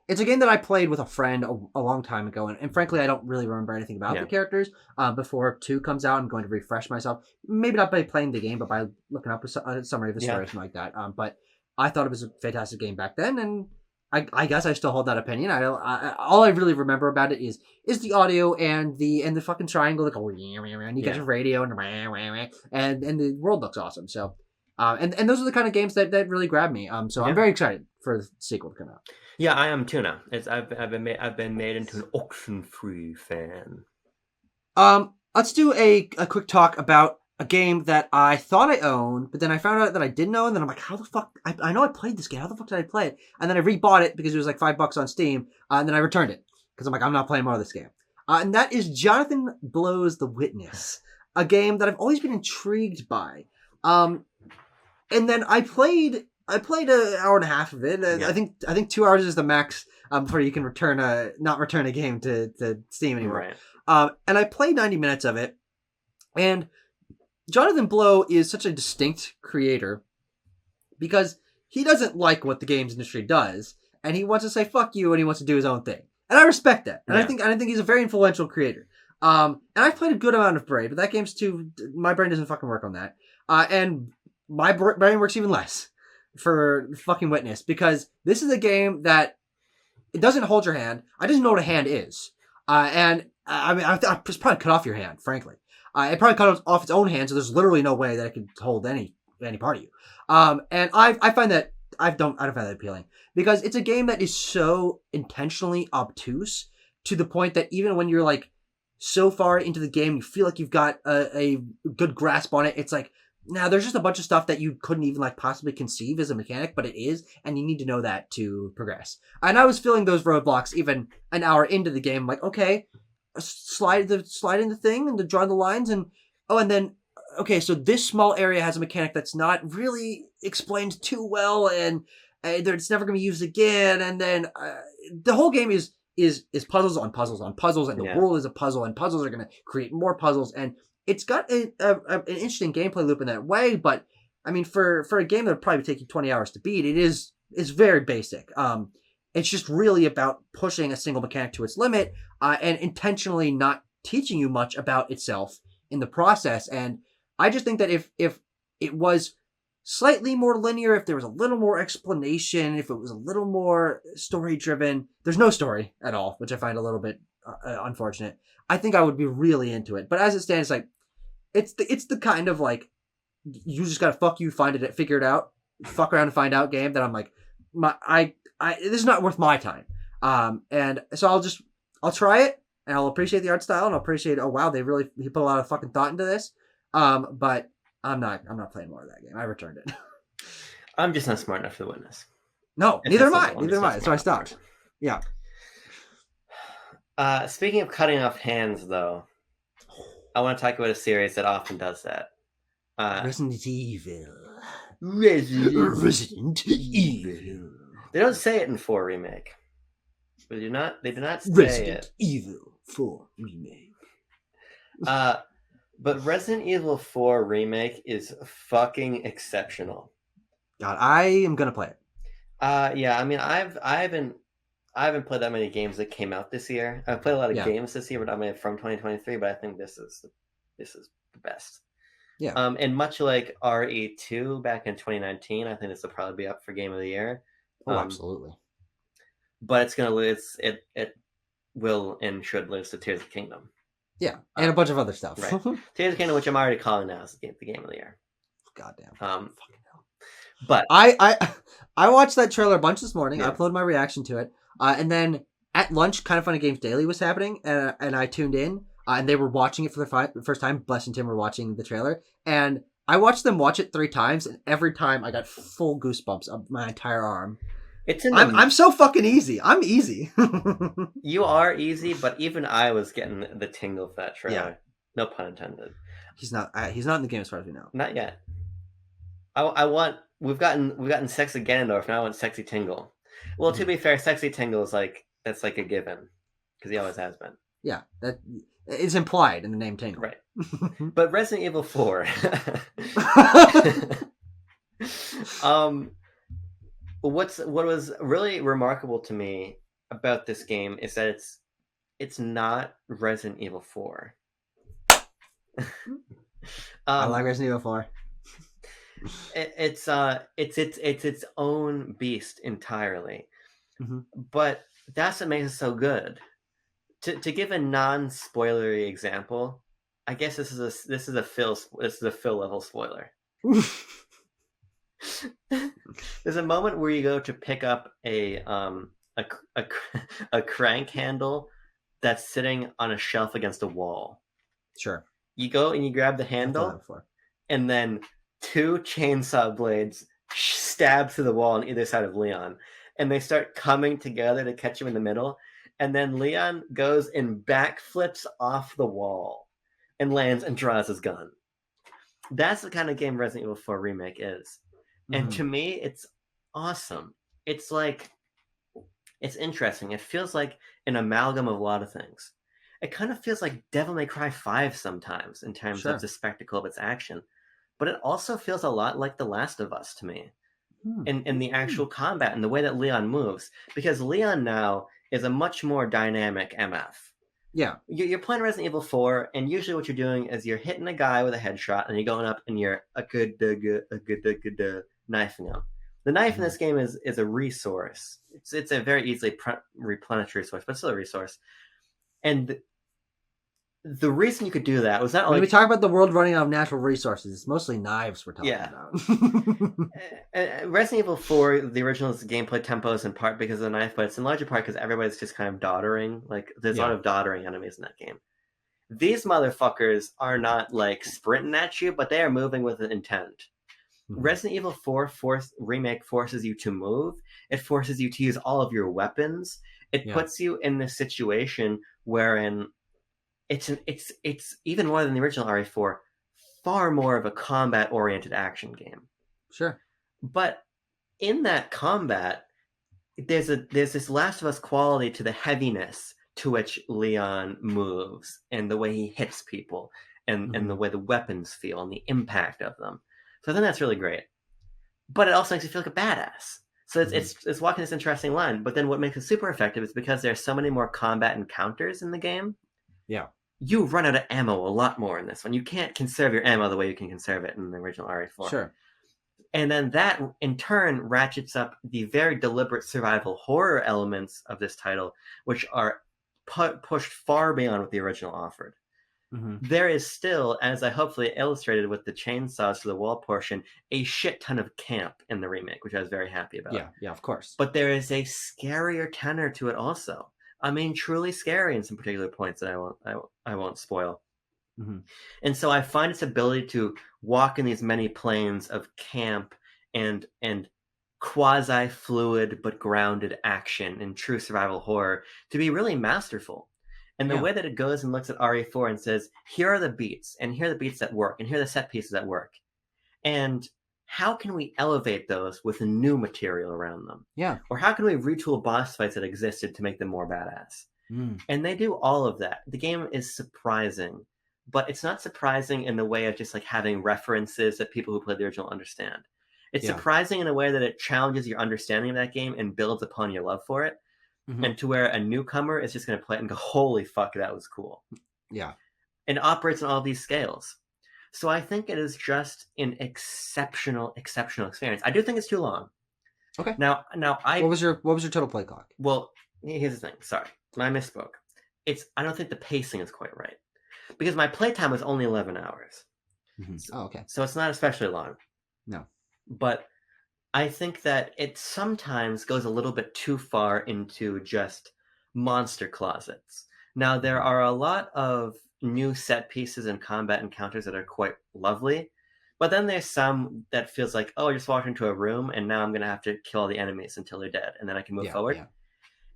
It's a game that I played with a friend a long time ago, and frankly, I don't really remember anything about the characters. Before 2 comes out, I'm going to refresh myself. Maybe not by playing the game, but by looking up a summary of the story or something like that. But I thought it was a fantastic game back then, and I guess I still hold that opinion. All I really remember about it is the audio and the fucking triangle, like and you get your radio and the world looks awesome. So, and those are the kind of games that really grab me. So I'm very excited for the sequel to come out. Yeah, I am too now. I've been made into an Oxenfree fan. Let's do a quick talk about a game that I thought I owned, but then I found out that I didn't own, and then I'm like, how the fuck? I know I played this game. How the fuck did I play it? And then I rebought it because it was like $5 on Steam, and then I returned it because I'm like, I'm not playing more of this game. And that is Jonathan Blow's The Witness, a game that I've always been intrigued by. And then I played an hour and a half of it. I think 2 hours is the max before you can not return a game to Steam anymore. Right. And I played 90 minutes of it, and Jonathan Blow is such a distinct creator because he doesn't like what the games industry does, and he wants to say fuck you, and he wants to do his own thing. And I respect that. And I think he's a very influential creator. And I've played a good amount of Braid, but that game's my brain doesn't fucking work on that. And my brain works even less for fucking Witness, because this is a game that it doesn't hold your hand. I just know what a hand is. And I mean, I just probably cut off your hand, frankly. It probably cut off its own hand, so there's literally no way that it could hold any part of you. And I find that I don't find that appealing, because it's a game that is so intentionally obtuse to the point that even when you're like so far into the game, you feel like you've got a good grasp on it. It's like, now there's just a bunch of stuff that you couldn't even like possibly conceive as a mechanic, but it is, and you need to know that to progress. And I was feeling those roadblocks even an hour into the game. Like, okay, slide in the thing and draw the lines, and then okay, so this small area has a mechanic that's not really explained too well, and it's never going to be used again. And then the whole game is puzzles on puzzles on puzzles, and the world is a puzzle, and puzzles are going to create more puzzles, and it's got an interesting gameplay loop in that way. But I mean, for a game that would probably take you 20 hours to beat, it's very basic. It's just really about pushing a single mechanic to its limit, and intentionally not teaching you much about itself in the process. And I just think that if it was slightly more linear, if there was a little more explanation, if it was a little more story driven, there's no story at all, which I find a little bit unfortunate. I think I would be really into it. But as it stands, like, it's the kind of like, you just gotta figure it out, fuck around and find out game that I'm like, this is not worth my time. And so I'll try it, and I'll appreciate the art style, and I'll appreciate, oh wow, he put a lot of fucking thought into this. But I'm not playing more of that game. I returned it. I'm just not smart enough for The Witness. No, neither am I. So I stopped. Yeah. Speaking of cutting off hands, though, I want to talk about a series that often does that. Resident Evil. They don't say it in 4 Remake. They do not say Resident Evil 4 Remake. But Resident Evil 4 Remake is fucking exceptional. God, I am gonna play it. Yeah, I mean, I haven't played that many games that came out this year. I've played a lot of games this year, but not many from 2023. But I think this is the best. Yeah. And much like RE2 back in 2019, I think this will probably be up for Game of the Year. Oh, absolutely. But it's gonna lose. It will and should lose to Tears of the Kingdom. Yeah, and a bunch of other stuff. Right. Tears of the Kingdom, which I'm already calling now, is the Game of the Year. Goddamn. Fucking hell. But I watched that trailer a bunch this morning. Yeah. I uploaded my reaction to it, and then at lunch, Kind of Funny Games Daily was happening, and I tuned in, and they were watching it for the first time. Bless and Tim were watching the trailer, and I watched them watch it 3 times, and every time I got full goosebumps up my entire arm. I'm so fucking easy. I'm easy. You are easy, but even I was getting the tingle for that trailer. Yeah. No pun intended. He's not. He's not in the game as far as we know. Not yet. I want. We've gotten sexy Ganondorf. Now I want sexy Tingle. Well, to be fair, sexy Tingle is that's like a given because he always has been. Yeah, that is implied in the name Tingle. Right. But Resident Evil 4. What was really remarkable to me about this game is that it's not Resident Evil 4. I like Resident Evil 4. It's its own beast entirely. Mm-hmm. But that's what makes it so good. To give a non-spoilery example, I guess this is a Phil level spoiler. There's a moment where you go to pick up a crank handle that's sitting on a shelf against a wall. Sure. You go and you grab the handle, and then 2 chainsaw blades stab through the wall on either side of Leon, and they start coming together to catch him in the middle. And then Leon goes and backflips off the wall and lands and draws his gun. That's the kind of game Resident Evil 4 Remake is. And to me, it's awesome. It's interesting. It feels like an amalgam of a lot of things. It kind of feels like Devil May Cry 5 sometimes in terms of the spectacle of its action. But it also feels a lot like The Last of Us to me. In the actual combat and the way that Leon moves. Because Leon now is a much more dynamic MF. Yeah. You're playing Resident Evil 4, and usually what you're doing is you're hitting a guy with a headshot, and you're going up and you're knifing him. The knife in this game is a resource. It's a very easily replenished resource, but still a resource. And the reason you could do that was not only... When we talk about the world running out of natural resources, it's mostly knives we're talking about. Resident Evil 4, the original's gameplay tempo is in part because of the knife, but it's in larger part because everybody's just kind of doddering. Like, there's a lot of doddering enemies in that game. These motherfuckers are not, sprinting at you, but they are moving with an intent. Resident Evil 4 Remake forces you to move. It forces you to use all of your weapons. It puts you in this situation wherein it's even more than the original RE4, far more of a combat-oriented action game. Sure. But in that combat, there's this Last of Us quality to the heaviness to which Leon moves and the way he hits people and the way the weapons feel and the impact of them. So I think that's really great. But it also makes you feel like a badass. So it's walking this interesting line. But then what makes it super effective is because there's so many more combat encounters in the game. Yeah. You run out of ammo a lot more in this one. You can't conserve your ammo the way you can conserve it in the original RE4. Sure. And then that, in turn, ratchets up the very deliberate survival horror elements of this title, which are pushed far beyond what the original offered. There is still, as I hopefully illustrated with the chainsaws to the wall portion, a shit ton of camp in the remake, which I was very happy about. Yeah, of course. But there is a scarier tenor to it also. I mean, truly scary in some particular points that I won't spoil. And so I find its ability to walk in these many planes of camp and quasi-fluid but grounded action and true survival horror to be really masterful. And the way that it goes and looks at RE4 and says, here are the beats, and here are the beats that work, and here are the set pieces that work. And how can we elevate those with new material around them? Yeah. Or how can we retool boss fights that existed to make them more badass? And they do all of that. The game is surprising, but it's not surprising in the way of just having references that people who played the original understand. It's surprising in a way that it challenges your understanding of that game and builds upon your love for it. And to where a newcomer is just going to play it and go, holy fuck, that was cool. Yeah. And it operates on all these scales. So I think it is just an exceptional experience. I do think it's too long. Okay. Now what was your total play clock? Well, here's the thing. Sorry, I misspoke. I don't think the pacing is quite right because my playtime was only 11 hours. Oh, okay. So it's not especially long. No. But I think that it sometimes goes a little bit too far into just monster closets. Now, there are a lot of new set pieces and combat encounters that are quite lovely, but then there's some that feels like, oh, I just walked into a room and now I'm going to have to kill all the enemies until they're dead, and then I can move forward. Yeah.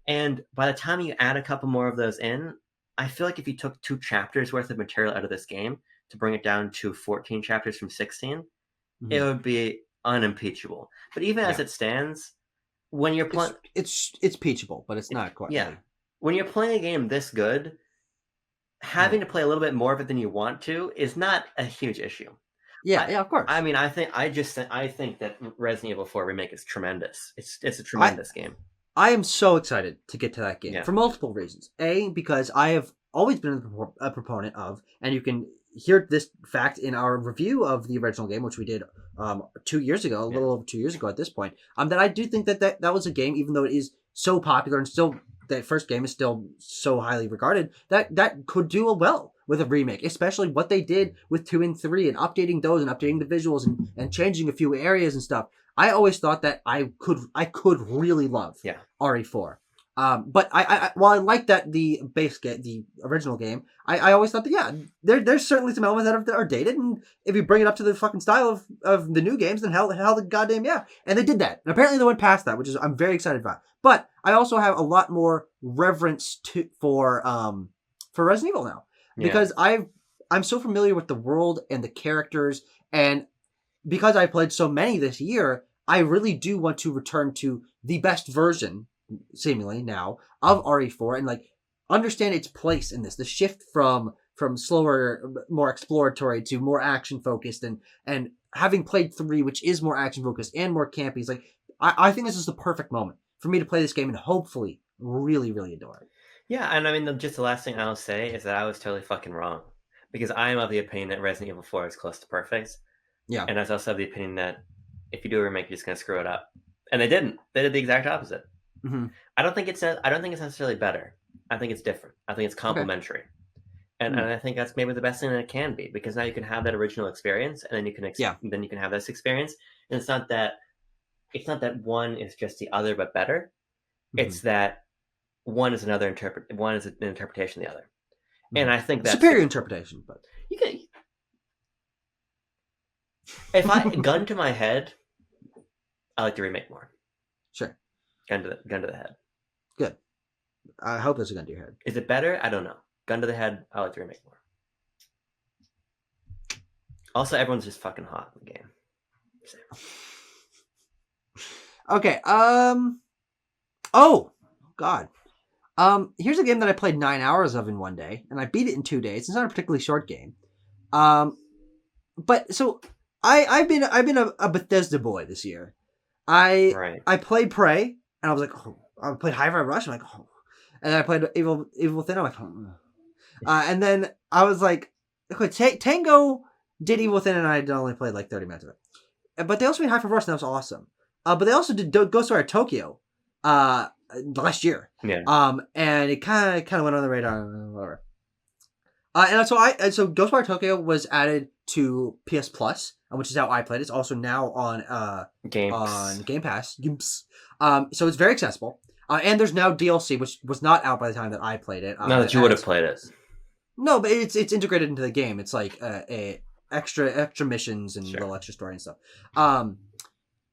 And by the time you add a couple more of those in, I feel like if you took 2 chapters worth of material out of this game to bring it down to 14 chapters from 16, Mm-hmm. it would be unimpeachable. But even as it stands, when you're playing, it's peachable, but it's not quite. Yeah, when you're playing a game this good, having to play a little bit more of it than you want to is not a huge issue. Yeah, of course. I mean, I think that Resident Evil 4 Remake is tremendous. It's a tremendous game. I am so excited to get to that game for multiple reasons. A, because I have always been a proponent of, and you can hear this fact in our review of the original game, which we did 2 years ago, a little over 2 years ago at this point, that I do think that was a game, even though it is so popular and still, that first game is still so highly regarded, that could do well with a remake, especially what they did with 2 and 3 and updating those and updating the visuals and changing a few areas and stuff. I always thought that I could really love RE4. But while I like that the original game, I always thought that there's certainly some elements that are dated, and if you bring it up to the fucking style of the new games, then hell the goddamn yeah. And they did that. And apparently they went past that, which is I'm very excited about. But I also have a lot more reverence for Resident Evil now, because I'm so familiar with the world and the characters, and because I played so many this year, I really do want to return to the best version, seemingly now, of RE4 and like understand its place in this. The shift from slower, more exploratory to more action focused, and having played 3, which is more action focused and more campy, is like I think this is the perfect moment for me to play this game and hopefully really, really adore it. Yeah, and I mean, just the last thing I'll say is that I was totally fucking wrong, because I am of the opinion that Resident Evil 4 is close to perfect. Yeah. And I was also of the opinion that if you do a remake, you're just going to screw it up. And they didn't. They did the exact opposite. Mm-hmm. I don't think it's necessarily better. I think it's different. I think it's complementary. Okay. And I think that's maybe the best thing that it can be, because now you can have that original experience, and then you can have this experience. And it's not that one is just the other but better. Mm-hmm. It's that one is an interpretation of the other. Mm-hmm. And I think that's superior interpretation, but you can. If I gun to my head, I like the remake more. Sure. Gun to the head. Good. I hope there's a gun to your head. Is it better? I don't know. Gun to the head, I like the remake more. Also, everyone's just fucking hot in the game. Okay. Oh God. Here's a game that I played 9 hours of in one day, and I beat it in 2 days. It's not a particularly short game. But so I've been a Bethesda boy this year. I played Prey, and I was like, oh. I played Hi-Fi Rush. I'm like, oh. And then I played Evil Within. I'm like, oh. And then I was like, okay, Tango did Evil Within, and I had only played like 30 minutes of it. But they also made Hi-Fi Rush, and that was awesome. But they also did Ghostwire Tokyo last year. Yeah. And it kind of went on the radar, whatever. And so Ghostwire Tokyo was added to PS Plus, which is how I played it. It's also now on Game Pass. So it's very accessible. And there's now DLC, which was not out by the time that I played it. No, that you would have played it. No, but it's integrated into the game. It's like a extra missions and little extra story and stuff.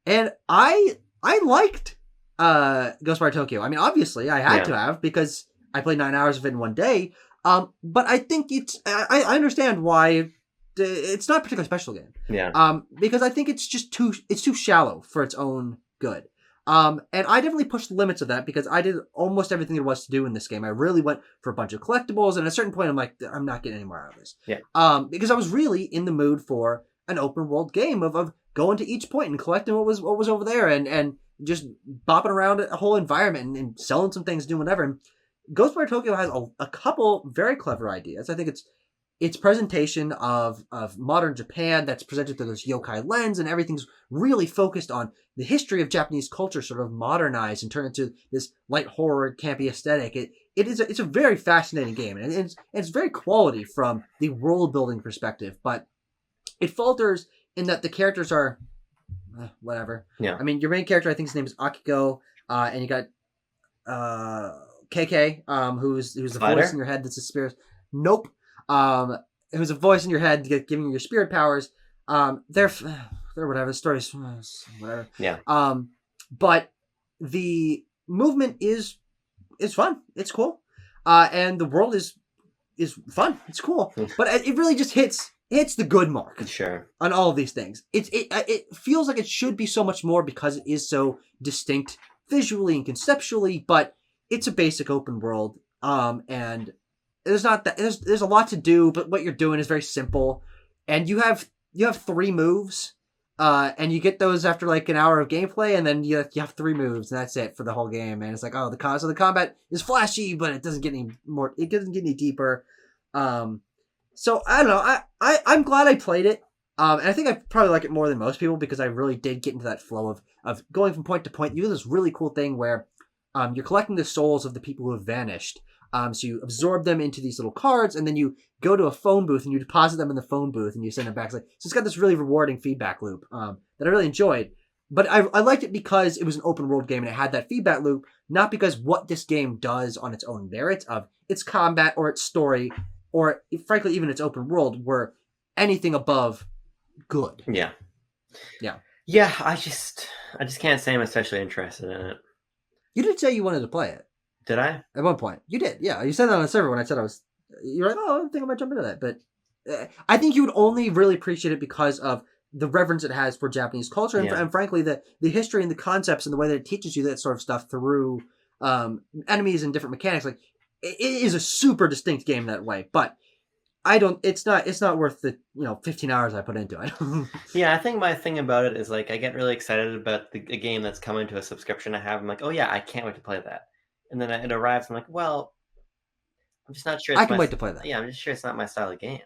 And I liked Ghostwire Tokyo. I mean, obviously, I had to have, because I played 9 hours of it in one day. But I think I understand why it's not a particularly special game. Yeah. Because I think it's just too shallow for its own good. And I definitely pushed the limits of that, because I did almost everything there was to do in this game. I really went for a bunch of collectibles, and at a certain point I'm like, I'm not getting any more out of this. Yeah. Because I was really in the mood for an open world game of going to each point and collecting what was over there, and just bopping around a whole environment and selling some things, doing whatever. And Ghostwire Tokyo has a couple very clever ideas. I think its presentation of modern Japan that's presented through this yokai lens, and everything's really focused on the history of Japanese culture, sort of modernized and turned into this light horror, campy aesthetic. It's a very fascinating game, and it's very quality from the world building perspective, but it falters in that the characters are whatever. Yeah. I mean, your main character, I think his name is Akiko, and you got KK, who's a voice in your head that's a spirit. Nope. Who's a voice in your head giving you your spirit powers. They're whatever. The story's whatever. Yeah. But the movement is fun. It's cool. And the world is fun. It's cool. But it really just hits hits the good mark Sure. on all of these things. It feels like it should be so much more because it is so distinct visually and conceptually, but it's a basic open world. And there's not that there's a lot to do, but what you're doing is very simple. And you have 3 moves. And you get those after like an hour of gameplay, and then you have 3 moves, and that's it for the whole game. And it's like, oh, the cause of the combat is flashy, but it doesn't get any more. It doesn't get any deeper. So I don't know. I'm glad I played it. And I think I probably like it more than most people because I really did get into that flow of going from point to point. You do this really cool thing where you're collecting the souls of the people who have vanished. So you absorb them into these little cards, and then you go to a phone booth and you deposit them in the phone booth and you send them back. So it's got this really rewarding feedback loop that I really enjoyed. But I liked it because it was an open world game and it had that feedback loop, not because what this game does on its own merit of its combat or its story or frankly even its open world were anything above good. Yeah. Yeah. Yeah, I just can't say I'm especially interested in it. You did say you wanted to play it. Did I? At one point. You did, yeah. You said that on the server when I said you're like, oh, I think I might jump into that. But I think you would only really appreciate it because of the reverence it has for Japanese culture and frankly, the history and the concepts and the way that it teaches you that sort of stuff through enemies and different mechanics. Like, it is a super distinct game that way, but it's not worth the 15 hours I put into it. Yeah, I think my thing about it is like I get really excited about a game that's coming to a subscription I have. I'm like, oh yeah, I can't wait to play that. And then it arrives. I'm like, well, I'm just not sure. I can wait to play that. Yeah, I'm just sure it's not my style of game.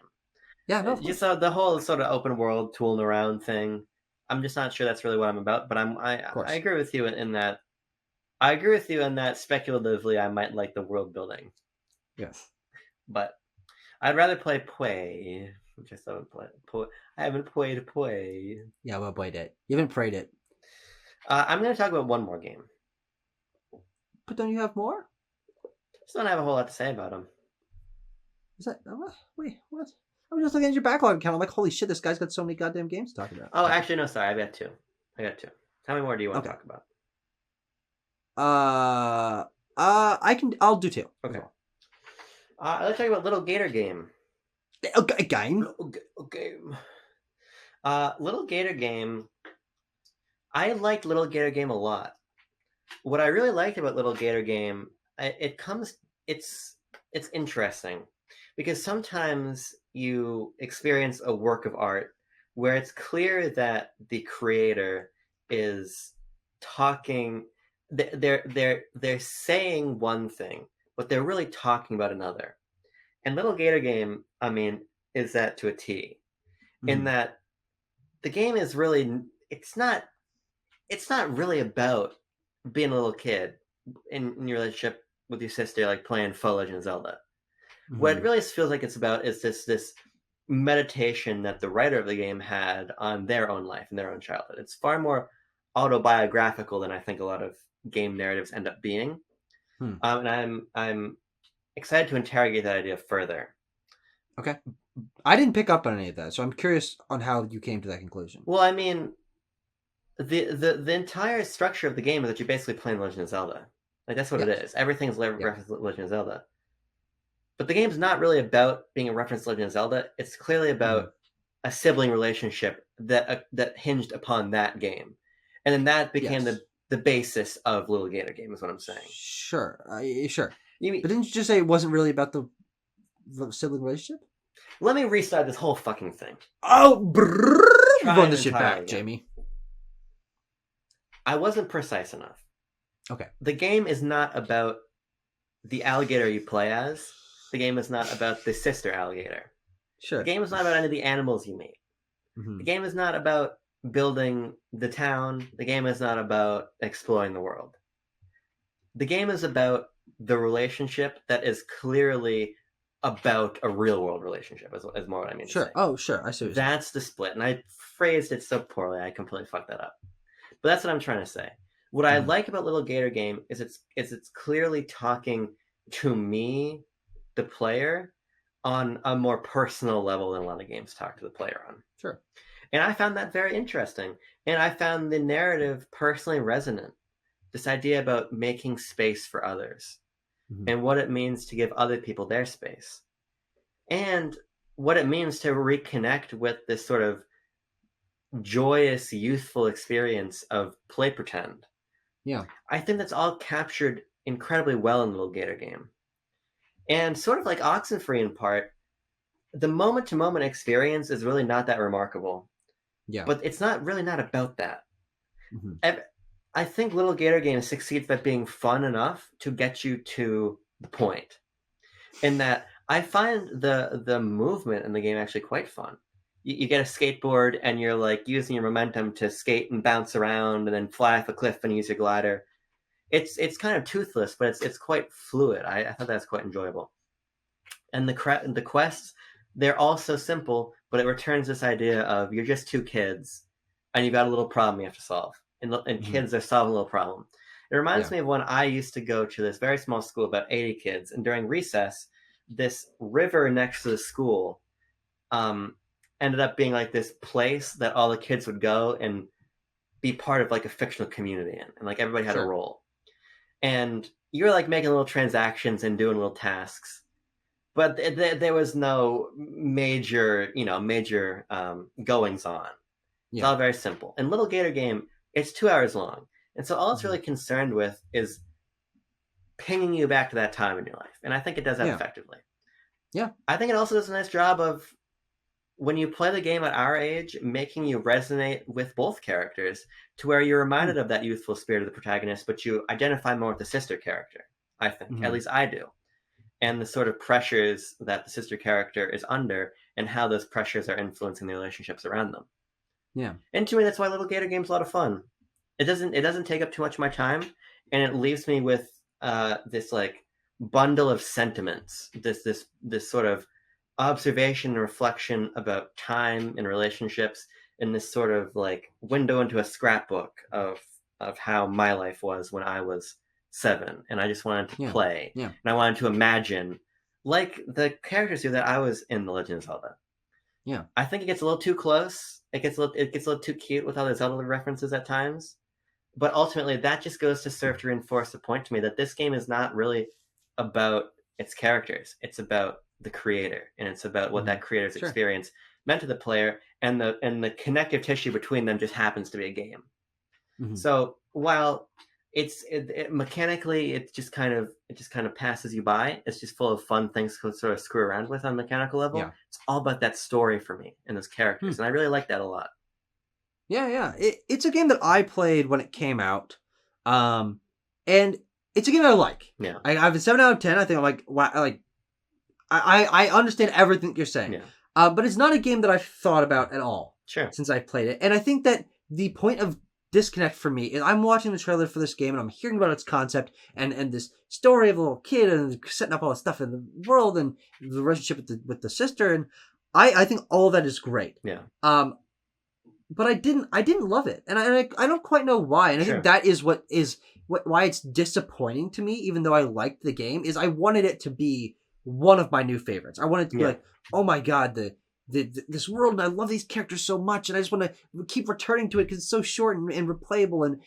Yeah, no. Just the whole sort of open world tooling around thing. I'm just not sure that's really what I'm about. But I agree with you in that. I agree with you in that speculatively I might like the world building. Yes. But I'd rather play Pway, which I still haven't played. I haven't played Pway. Yeah, well played it. You haven't played it. I'm going to talk about one more game. But don't you have more? Just don't have a whole lot to say about them. Is that wait? What? I'm just looking at your backlog account. I'm like, holy shit, this guy's got so many goddamn games to talk about. Oh, actually, no, sorry, I got 2. How many more do you want to talk about? I'll do 2. Okay. Let's talk about Little Gator Game. A game. Little Gator Game. I liked Little Gator Game a lot. What I really liked about Little Gator Game, it's interesting because sometimes you experience a work of art where it's clear that the creator is talking. They're saying one thing, but they're really talking about another. And Little Gator Game, I mean, is that to a T. In that the game is really it's not really about being a little kid in your relationship with your sister, like playing Faux Legend of Zelda. What it really feels like it's about is this meditation that the writer of the game had on their own life and their own childhood. It's far more autobiographical than I think a lot of game narratives end up being. And I'm excited to interrogate that idea further. Okay. I didn't pick up on any of that, so I'm curious on how you came to that conclusion. Well, I mean, the entire structure of the game is that you're basically playing Legend of Zelda. Like, that's what it is. Everything's reference to Legend of Zelda. But the game's not really about being a reference to Legend of Zelda. It's clearly about a sibling relationship that hinged upon that game. And then that became the basis of Little Gator Game, is what I'm saying. Sure. Sure. But didn't you just say it wasn't really about the sibling relationship? Let me restart this whole fucking thing. Oh, run this shit back, again. Jamie. I wasn't precise enough. Okay. The game is not about the alligator you play as. The game is not about the sister alligator. Sure. The game is not about any of the animals you meet. The game is not about building the town. The game is not about exploring the world. The game is about the relationship that is clearly about a real world relationship, is more what I mean. Sure. To say. Oh, sure. I see. That's the split. And I phrased it so poorly, I completely fucked that up. But that's what I'm trying to say. What I like about Little Gator Game is it's clearly talking to me, the player, on a more personal level than a lot of games talk to the player on. Sure. And I found that very interesting. And I found the narrative personally resonant. This idea about making space for others and what it means to give other people their space. And what it means to reconnect with this sort of joyous, youthful experience of play pretend. Yeah. I think that's all captured incredibly well in Little Gator Game. And sort of like Oxenfree in part, the moment to moment experience is really not that remarkable. Yeah. But it's not about that. Mm-hmm. I think Little Gator Game succeeds by being fun enough to get you to the point. In that I find the movement in the game actually quite fun. You get a skateboard and you're like using your momentum to skate and bounce around and then fly off a cliff and use your glider. It's kind of toothless, but it's quite fluid. I thought that's quite enjoyable. And the quests, they're all so simple, but it returns this idea of you're just two kids and you've got a little problem you have to solve. And kids are solving a little problem. It reminds me of when I used to go to this very small school, about 80 kids, and during recess, this river next to the school ended up being like this place that all the kids would go and be part of like a fictional community in, and like everybody had a role. And you were like making little transactions and doing little tasks, but there was no major goings on. It's all very simple. And Little Gator Game, it's 2 hours long, and so all it's really concerned with is pinging you back to that time in your life, and I think it does that effectively. Yeah, I think it also does a nice job of, when you play the game at our age, making you resonate with both characters to where you're reminded of that youthful spirit of the protagonist, but you identify more with the sister character. I think, at least I do, and the sort of pressures that the sister character is under, and how those pressures are influencing the relationships around them. Yeah. And to me, that's why Little Gator Game's a lot of fun. It doesn't take up too much of my time, and it leaves me with this like bundle of sentiments, this sort of observation and reflection about time and relationships, in this sort of like window into a scrapbook of how my life was when I was 7, and I just wanted to play, and I wanted to imagine, like the characters do, that I was in The Legend of Zelda. Yeah, I think it gets a little too close. It gets a little too cute with all the Zelda references at times. But ultimately, that just goes to serve to reinforce the point to me that this game is not really about its characters. It's about the creator, and it's about what that creator's experience meant to the player, and the connective tissue between them just happens to be a game. So while it mechanically, it just kind of passes you by. It's just full of fun things to sort of screw around with on a mechanical level. Yeah. It's all about that story for me and those characters, and I really like that a lot. Yeah. It's a game that I played when it came out, and it's a game I like. Yeah, I have a 7 out of 10. I think I'm like, wow, like I understand everything you're saying. Yeah. But it's not a game that I've thought about at all. Sure. Since I played it, and I think that the point of disconnect for me is I'm watching the trailer for this game and I'm hearing about its concept and this story of a little kid and setting up all this stuff in the world and the relationship with the sister, and I think all of that is great. Yeah. But I didn't love it, and I don't quite know why, and I think that is why it's disappointing to me, even though I liked the game, is I wanted it to be one of my new favorites. I wanted it to be like, oh my god, this world, and I love these characters so much, and I just want to keep returning to it because it's so short and replayable, and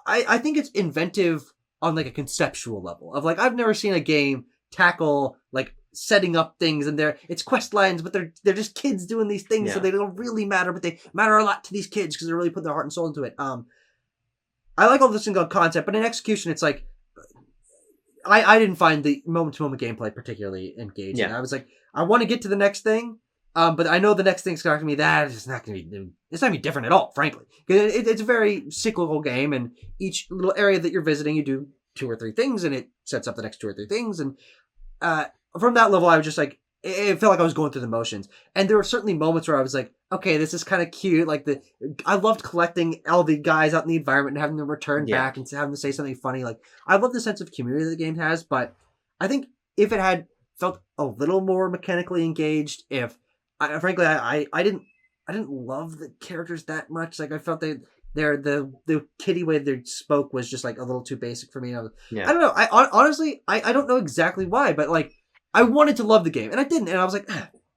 I think it's inventive on like a conceptual level of like, I've never seen a game tackle like setting up things, and it's quest lines, but they're just kids doing these things, so they don't really matter, but they matter a lot to these kids because they really put their heart and soul into it. I like all this thing on concept, but in execution, it's like I didn't find the moment-to-moment gameplay particularly engaging. I was like, I want to get to the next thing, but I know the next thing's going to be that. It's not going to be different at all, frankly. It's a very cyclical game, and each little area that you're visiting, you do 2 or 3 things, and it sets up the next 2 or 3 things. And from that level, I was just like, it felt like I was going through the motions. And there were certainly moments where I was like, okay, this is kind of cute. Like I loved collecting all the guys out in the environment and having them return back and having them say something funny. Like, I love the sense of community that the game has, but I think if it had felt a little more mechanically engaged, frankly, I didn't love the characters that much. Like, I felt the kiddie way they spoke was just like a little too basic for me. I don't know. Honestly, I don't know exactly why, but like, I wanted to love the game and I didn't, and I was like,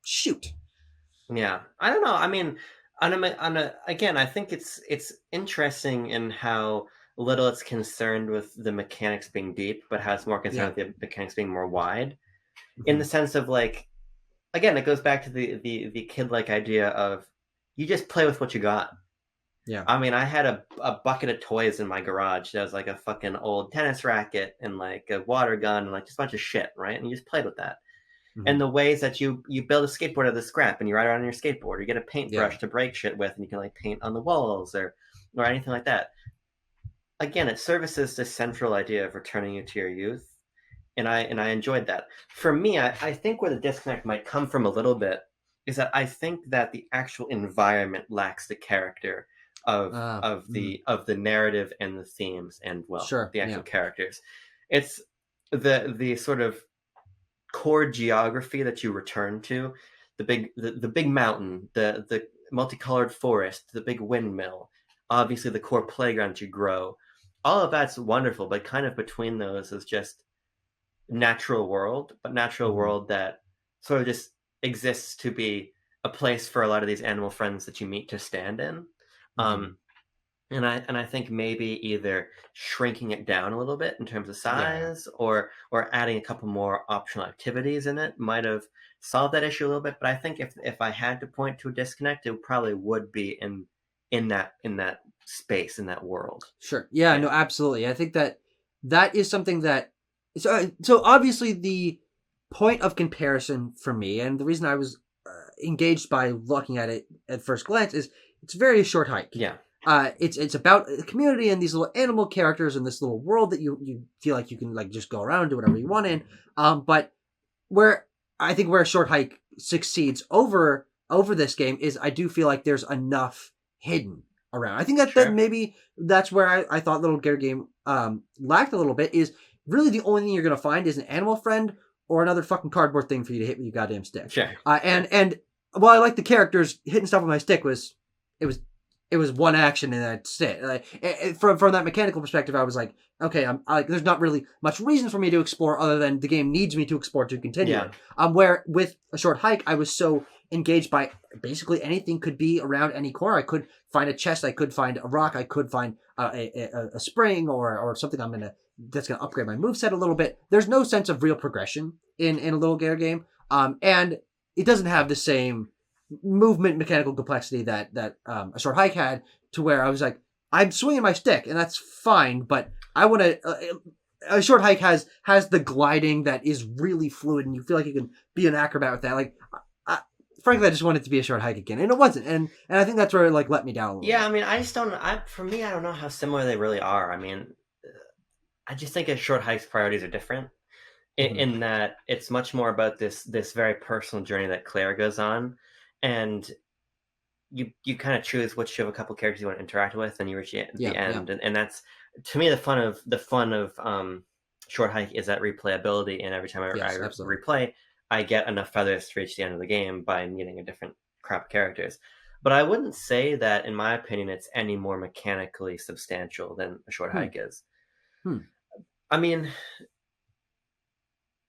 shoot. Yeah, I don't know. I mean, again, I think it's interesting in how little it's concerned with the mechanics being deep, but how it's more concerned with the mechanics being more wide, in the sense of like, again, it goes back to the kid-like idea of you just play with what you got. Yeah. I mean, I had a bucket of toys in my garage. That was like a fucking old tennis racket and like a water gun and like just a bunch of shit, right? And you just played with that. Mm-hmm. And the ways that you build a skateboard out of the scrap and you ride around on your skateboard, or you get a paintbrush to break shit with, and you can like paint on the walls or anything like that. Again, it services this central idea of returning you to your youth, and I enjoyed that. For me, I think where the disconnect might come from a little bit is that I think that the actual environment lacks the character of the narrative and the themes and Sure. the actual characters. It's the sort of core geography that you return to, the big mountain, the multicolored forest, the big windmill, obviously the core playground you grow. All of that's wonderful, but kind of between those is just natural world, but natural world that sort of just exists to be a place for a lot of these animal friends that you meet to stand in. And I think maybe either shrinking it down a little bit in terms of size, or adding a couple more optional activities in it might have solved that issue a little bit. But I think if I had to point to a disconnect, it probably would be in that space, in that world. Sure. Yeah. No. Absolutely. I think that is something that so obviously the point of comparison for me, and the reason I was engaged by looking at it at first glance, is it's a very short hike. Yeah. It's about the community and these little animal characters and this little world that you feel like you can like just go around and do whatever you want in. But where I think where a short hike succeeds over this game is I do feel like there's enough hidden around. I think that maybe that's where I thought Little Gear Game lacked a little bit, is really the only thing you're gonna find is an animal friend or another fucking cardboard thing for you to hit with your goddamn stick. Sure. And while I like the characters, hitting stuff with my stick was one action and that's it. Like, from that mechanical perspective, I was like, okay, there's not really much reason for me to explore other than the game needs me to explore to continue. Yeah. Where with a short hike, I was so engaged by basically anything could be around any corner. I could find a chest, I could find a rock, I could find a spring or something that's gonna upgrade my moveset a little bit. There's no sense of real progression in a Little Gear game, and it doesn't have the same movement mechanical complexity that a short hike had, to where I was like, I'm swinging my stick and that's fine, but I want to. A short hike has the gliding that is really fluid, and you feel like you can be an acrobat with that. Like, frankly, I just wanted to be a short hike again, and it wasn't, and I think that's where it like let me down a little. Yeah, bit. I mean, I just don't. For me, I don't know how similar they really are. I mean, I just think a short hike's priorities are different. In that it's much more about this very personal journey that Claire goes on, and you kind of choose which of a couple characters you want to interact with, and you reach the end, and that's, to me, the fun of short hike is that replayability, and every time I replay, I get enough feathers to reach the end of the game by meeting a different crop of characters. But I wouldn't say that, in my opinion, it's any more mechanically substantial than a short hike is. I mean,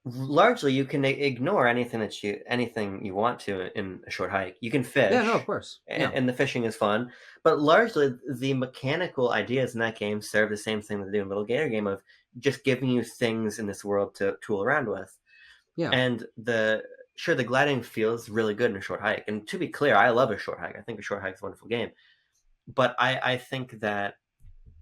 largely you can ignore anything you want to in a short hike. You can fish. Yeah, no, of course. And the fishing is fun. But largely the mechanical ideas in that game serve the same thing that they do in Little Gator Game, of just giving you things in this world to tool around with. Yeah. And the gliding feels really good in a short hike. And to be clear, I love a short hike. I think a short hike is a wonderful game. But I think that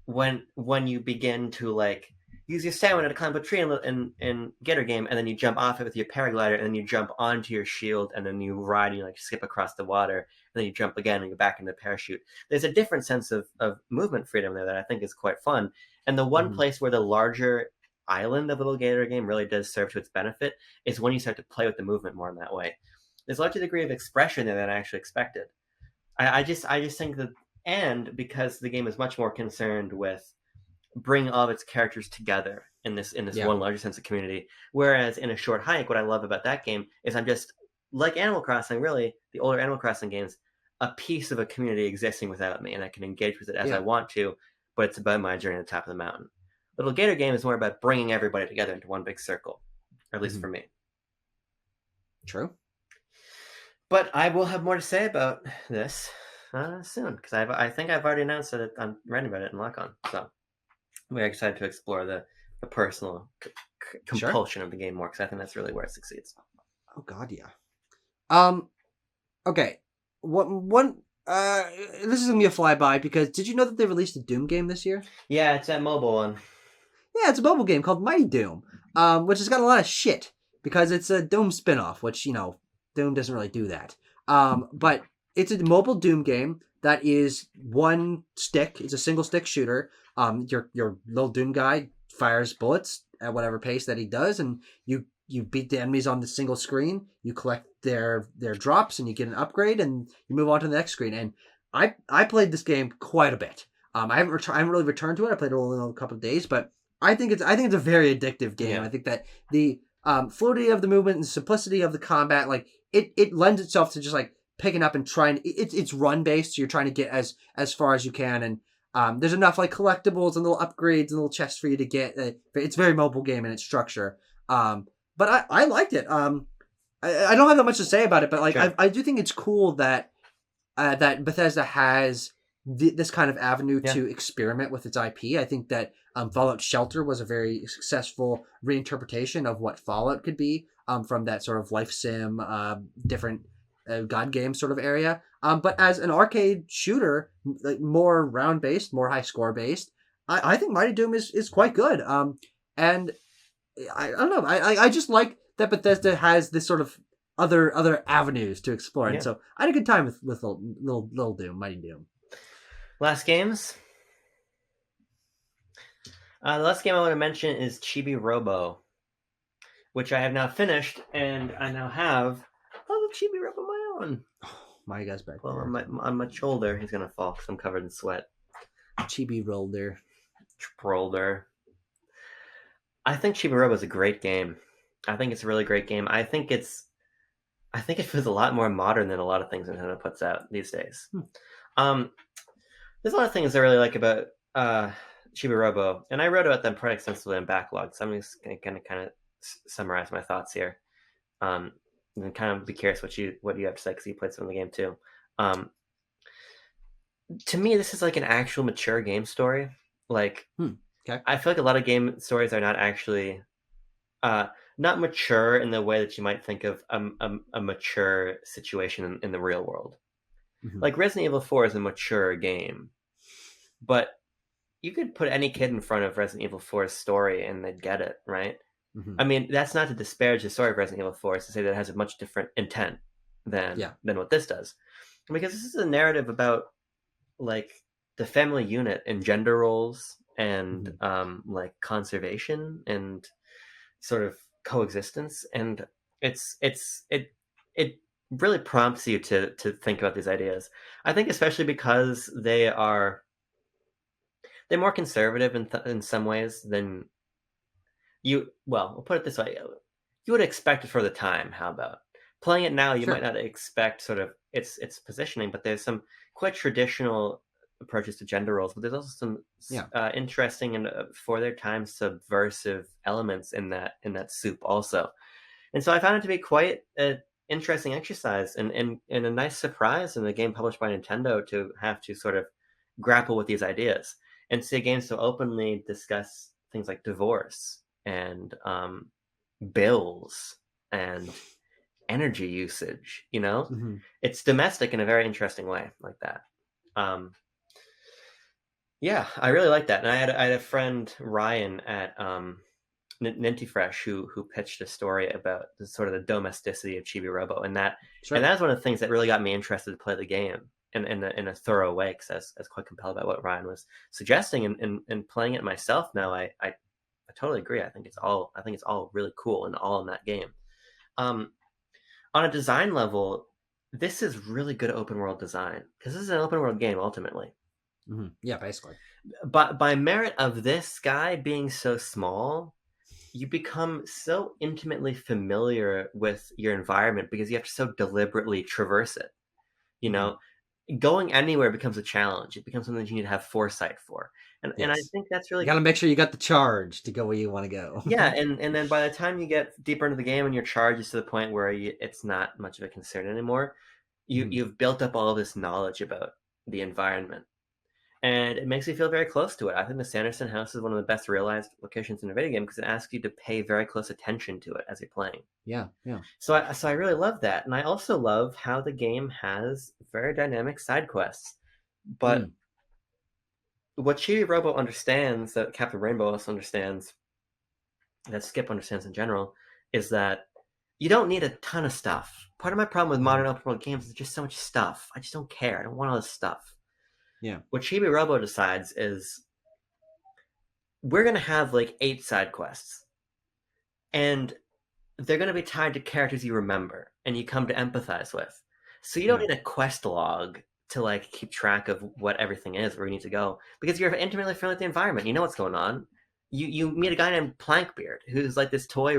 when you begin to like use your stamina to climb a tree in Gator Game, and then you jump off it with your paraglider, and then you jump onto your shield, and then you ride and you like skip across the water, and then you jump again and go back into the parachute. There's a different sense of movement freedom there that I think is quite fun. And the one place where the larger island of Little Gator Game really does serve to its benefit is when you start to play with the movement more in that way. There's a larger degree of expression there than I actually expected. I just think that, and because the game is much more concerned with bringing all of its characters together in this one larger sense of community, whereas in a short hike, what I love about that game is I'm just, like Animal Crossing, really, the older Animal Crossing games, a piece of a community existing without me, and I can engage with it as I want to, but it's about my journey to the top of the mountain. Little Gator Game is more about bringing everybody together into one big circle, or at least for me. True. But I will have more to say about this soon, because I think I've already announced that I'm writing about it in Lock-On, so I'm very excited to explore the personal compulsion of the game more, because I think that's really where it succeeds. Oh God, yeah. Um. Okay. One. This is gonna be a flyby because did you know that they released a Doom game this year? Yeah, it's that mobile one. Yeah, it's a mobile game called Mighty Doom, which has got a lot of shit because it's a Doom spinoff, which Doom doesn't really do that. But it's a mobile Doom game that is one stick. It's a single stick shooter. Your little Doom guy fires bullets at whatever pace that he does, and you beat the enemies on the single screen. You collect their drops, and you get an upgrade, and you move on to the next screen. And I played this game quite a bit. I haven't really returned to it. I played it only in a couple of days, but I think it's a very addictive game. Yeah. I think that the fluidity of the movement and simplicity of the combat, like it lends itself to just like picking up and trying. It's run based, so you're trying to get as far as you can, and there's enough like collectibles and little upgrades and little chests for you to get. It's a very mobile game in its structure. But I liked it. I don't have that much to say about it, but like Sure. I do think it's cool that that Bethesda has this kind of avenue to experiment with its IP. I think that Fallout Shelter was a very successful reinterpretation of what Fallout could be from that sort of life sim, different god game sort of area. But as an arcade shooter, like more round based, more high score based, I think Mighty Doom is quite good. And I don't know. I just like that Bethesda has this sort of other avenues to explore, and so I had a good time with little Doom, Mighty Doom. Last games. The last game I want to mention is Chibi Robo, which I have now finished, and I now have a little Chibi Robo of my own. My guy's back well, there. On my shoulder, he's gonna fall because I'm covered in sweat. Chibi Roller. Roller. I think Chibi Robo is a great game. I think it's a really great game. I think it feels a lot more modern than a lot of things Nintendo puts out these days. There's a lot of things I really like about Chibi Robo, and I wrote about them pretty extensively in Backlog, so I'm just going to kind of summarize my thoughts here, and kind of be curious what you have to say because you played some of the game too. To me, this is like an actual mature game story. Like, okay. I feel like a lot of game stories are not actually not mature in the way that you might think of a mature situation in the real world. Mm-hmm. Like Resident Evil 4 is a mature game, but you could put any kid in front of Resident Evil 4's story and they'd get it, right? Mm-hmm. I mean, that's not to disparage the story of Resident Evil 4, it's to say that it has a much different intent than what this does. Because this is a narrative about like the family unit and gender roles and like conservation and sort of coexistence, and it really prompts you to think about these ideas. I think especially because they're more conservative in some ways than we'll put it this way, you would expect it for the time. How about playing it now? You might not expect sort of its positioning, but there's some quite traditional approaches to gender roles, but there's also some interesting and for their time subversive elements in that soup also. And so I found it to be quite an interesting exercise and a nice surprise in a game published by Nintendo to have to sort of grapple with these ideas and see a game so openly discuss things like divorce and bills and energy usage. It's domestic in a very interesting way like that. I really like that. And I had a friend, Ryan, at Nintyfresh who pitched a story about the sort of the domesticity of Chibi Robo, and that's one of the things that really got me interested to play the game in a thorough way, because I was quite compelled by what Ryan was suggesting, and playing it myself now, I totally agree. I think it's all really cool and all in that game. On a design level, this is really good open world design, because this is an open world game ultimately. Mm-hmm. Yeah, basically. But by merit of this guy being so small, you become so intimately familiar with your environment because you have to so deliberately traverse it. Going anywhere becomes a challenge. It becomes something that you need to have foresight for. And I think that's really... You got to make sure you got the charge to go where you want to go. Yeah, and then by the time you get deeper into the game and your charge is to the point where it's not much of a concern anymore, you've built up all of this knowledge about the environment. and it makes me feel very close to it. I think the Sanderson house is one of the best realized locations in a video game because it asks you to pay very close attention to it as you're playing. Yeah, yeah. So I really love that, and I also love how the game has very dynamic side quests. But what Chibi Robo understands, that Captain Rainbow also understands, that Skip understands in general, is that you don't need a ton of stuff. Part of my problem with modern open world games is just so much stuff. I just don't care. I don't want all this stuff. Yeah. What Chibi Robo decides is we're going to have like 8 side quests. And they're going to be tied to characters you remember and you come to empathize with. So you don't need a quest log to like keep track of what everything is, where you need to go, because you're intimately familiar with the environment. You know what's going on. You meet a guy named Plankbeard who's like this toy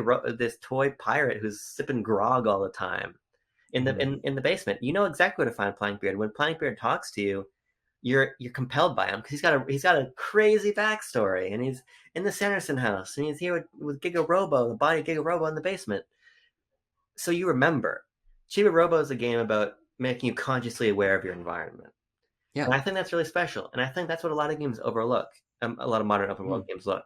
pirate who's sipping grog all the time in the basement. You know exactly where to find Plankbeard. When Plankbeard talks to you, you're compelled by him because he's got a crazy backstory, and he's in the Sanderson house, and he's here with Giga Robo, the body of Giga Robo in the basement. So you remember. Chibi Robo is a game about making you consciously aware of your environment. Yeah. And I think that's really special, and I think that's what a lot of games overlook. A lot of modern open world games look.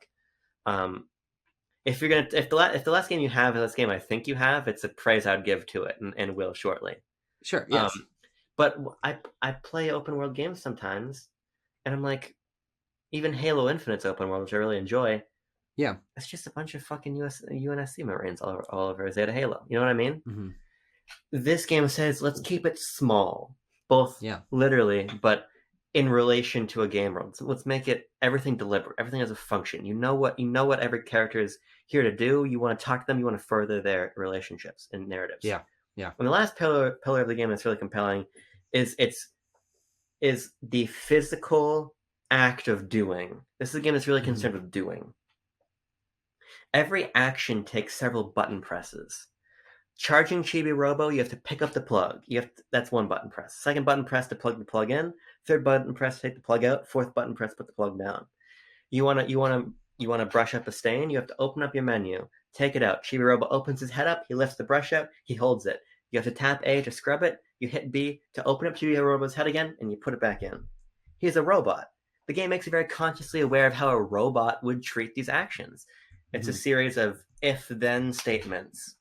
If the last game you have is this game I think you have, it's a praise I'd give to it, and will shortly. Sure. Yes. But I play open world games sometimes, and I'm like, even Halo Infinite's open world, which I really enjoy. Yeah, it's just a bunch of fucking UNSC Marines all over Zeta Halo. You know what I mean? Mm-hmm. This game says let's keep it small, both literally, but in relation to a game world. So let's make it everything deliberate. Everything has a function. You know what every character is here to do. You want to talk to them. You want to further their relationships and narratives. Yeah, yeah. And the last pillar of the game that's really compelling is the physical act of doing. This is a game that's really concerned with doing. Every action takes several button presses. Charging Chibi Robo, you have to pick up the plug. That's one button press. Second button press to plug the plug in. Third button press to take the plug out. Fourth button press to put the plug down. You wanna brush up a stain. You have to open up your menu, take it out. Chibi Robo opens his head up. He lifts the brush out. He holds it. You have to tap A to scrub it. You hit B to open up Chibi Robo's head again, and you put it back in. He's a robot. The game makes you very consciously aware of how a robot would treat these actions. It's a series of if-then statements.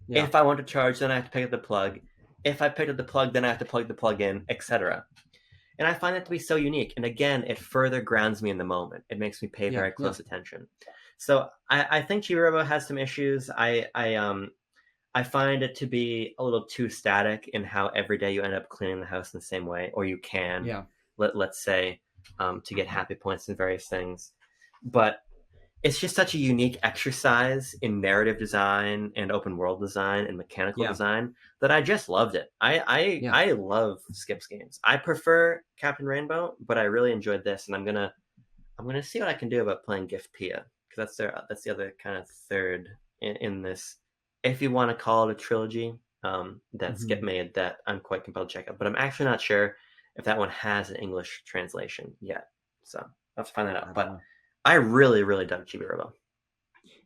Yeah. If I want to charge, then I have to pick up the plug. If I pick up the plug, then I have to plug the plug in, etc. And I find that to be so unique. And again, it further grounds me in the moment. It makes me pay very close attention. So I think Chibi Robo has some issues. I find it to be a little too static in how every day you end up cleaning the house in the same way, or you can. Yeah. Let's say to get happy points and various things, but it's just such a unique exercise in narrative design and open world design and mechanical design that I just loved it. I love Skip's games. I prefer Captain Rainbow, but I really enjoyed this, and I'm gonna see what I can do about playing Gift Pia, because that's the other kind of third in this, if you want to call it a trilogy, that Skip made, that I'm quite compelled to check out. But I'm actually not sure if that one has an English translation yet, so I'll have to find that out. But I really, really dug Chibi Robo.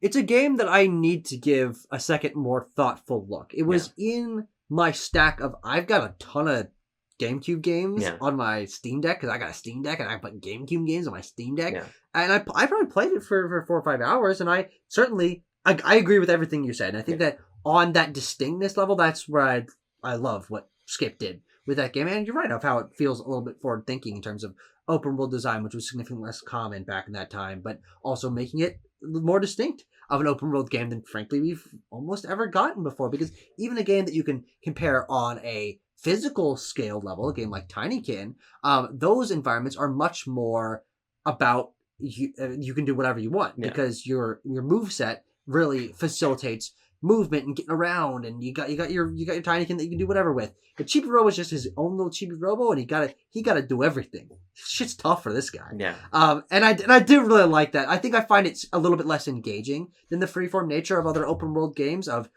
It's a game that I need to give a second, more thoughtful look. It was in my stack of, I've got a ton of GameCube games on my Steam Deck, because I got a Steam Deck and I put GameCube games on my Steam Deck. Yeah. And I probably played it for 4 or 5 hours, and I agree with everything you said. And I think that on that distinctness level, that's where I love what Skip did with that game. And you're right of how it feels a little bit forward thinking in terms of open world design, which was significantly less common back in that time, but also making it more distinct of an open world game than frankly we've almost ever gotten before. Because even a game that you can compare on a physical scale level, a game like Tinykin, those environments are much more about you can do whatever you want, because your moveset really facilitates movement and getting around, and you got your Tinykin that you can do whatever with. But Chibi Robo is just his own little Chibi Robo, and he gotta do everything. Shit's tough for this guy. Yeah. And I do really like that. I think I find it's a little bit less engaging than the freeform nature of other open world games of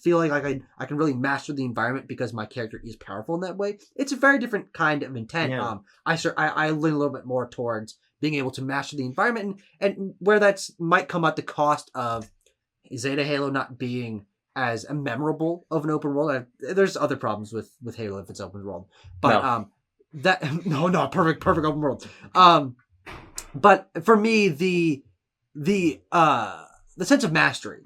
feeling like I can really master the environment because my character is powerful in that way. It's a very different kind of intent. Yeah. I lean a little bit more towards being able to master the environment, and where that's might come at the cost of Zeta Halo not being as memorable of an open world. There's other problems with Halo if it's open world, but that no perfect open world. But for me, the sense of mastery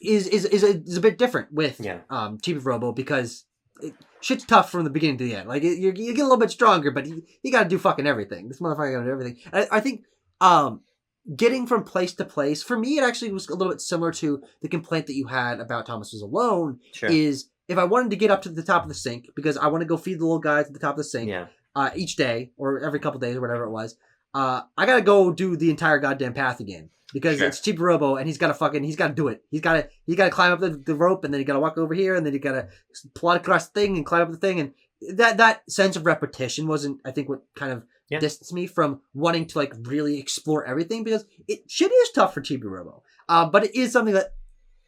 is a bit different with Chibi Robo because shit's tough from the beginning to the end. Like you get a little bit stronger, but you got to do fucking everything. This motherfucker got to do everything. I think getting from place to place, for me, it actually was a little bit similar to the complaint that you had about Thomas Was Alone. Sure. Is if I wanted to get up to the top of the sink because I want to go feed the little guys at the top of the sink each day or every couple days or whatever it was, I gotta go do the entire goddamn path again. Because it's Chibi Robo and he's gotta do it. He's gotta climb up the rope and then you gotta walk over here and then you gotta plot across the thing and climb up the thing, and that sense of repetition wasn't, I think, what kind of distanced me from wanting to like really explore everything, because shit is tough for Chibi Robo. But it is something that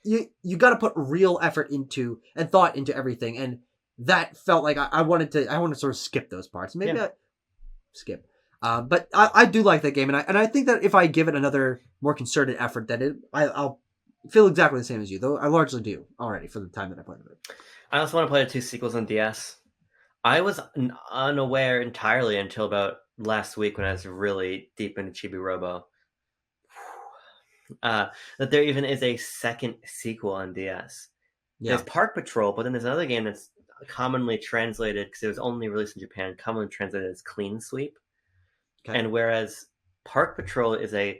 you gotta put real effort into and thought into everything, and that felt like I wanted to sort of skip those parts. Maybe I skip. But I do like that game, and I think that if I give it another more concerted effort, that I'll feel exactly the same as you. Though I largely do already for the time that I played it. I also want to play the 2 sequels on DS. I was unaware entirely until about last week when I was really deep into Chibi Robo that there even is a second sequel on DS. There's Park Patrol, but then there's another game that's commonly translated, because it was only released in Japan, commonly translated as Clean Sweep. Okay. And whereas Park Patrol is a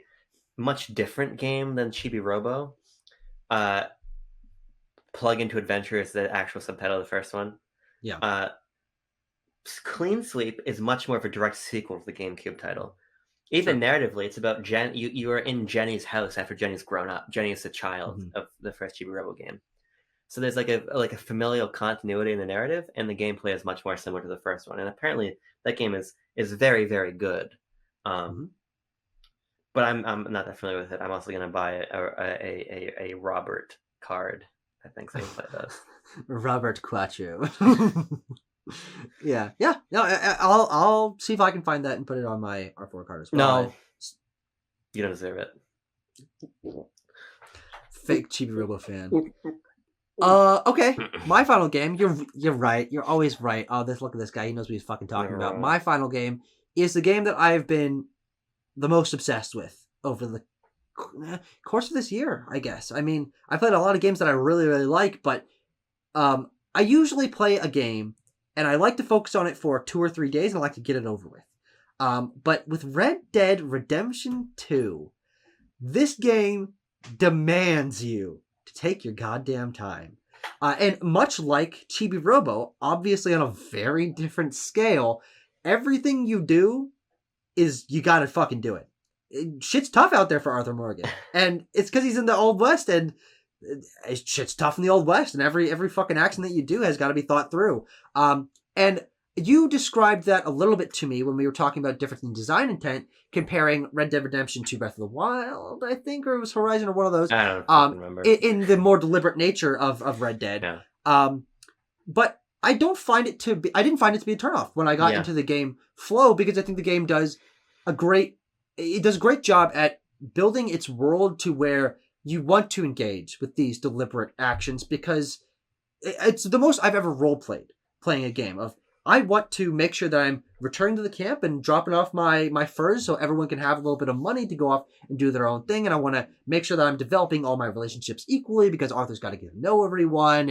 much different game than Chibi Robo, Plug Into Adventure is the actual subtitle of the first one. Yeah. Clean Sweep is much more of a direct sequel to the GameCube title. Even narratively, it's about you are in Jenny's house after Jenny's grown up. Jenny is a child of the first Chibi Robo game. So there's like a familial continuity in the narrative, and the gameplay is much more similar to the first one. And apparently that game is very, very good. But I'm not that familiar with it. I'm also going to buy a Robert card, I think, so I can play those. Robert Quattro. Yeah. No, I'll see if I can find that and put it on my R4 card as well. No, you don't deserve it. Fake Chibi Robo fan. Okay. My final game. You're right. You're always right. Oh, look at this guy. He knows what he's fucking talking about. My final game is the game that I've been the most obsessed with over the course of this year, I guess. I mean, I played a lot of games that I really, really like, but I usually play a game and I like to focus on it for 2 or 3 days and I like to get it over with. But with Red Dead Redemption 2, this game demands you to take your goddamn time. And much like Chibi Robo, obviously on a very different scale, everything you do is you gotta fucking do it. Shit's tough out there for Arthur Morgan. And it's because he's in the Old West, and shit's tough in the Old West, and every fucking action that you do has got to be thought through. And you described that a little bit to me when we were talking about difference in design intent, comparing Red Dead Redemption to Breath of the Wild, I think, or it was Horizon, or one of those. I don't remember. In the more deliberate nature of Red Dead. Yeah. But I didn't find it to be a turnoff when I got into the game flow, because I think the game does a great job at building its world to where you want to engage with these deliberate actions, because it's the most I've ever playing a game of, I want to make sure that I'm returning to the camp and dropping off my furs so everyone can have a little bit of money to go off and do their own thing. And I want to make sure that I'm developing all my relationships equally, because Arthur's got to get to know everyone.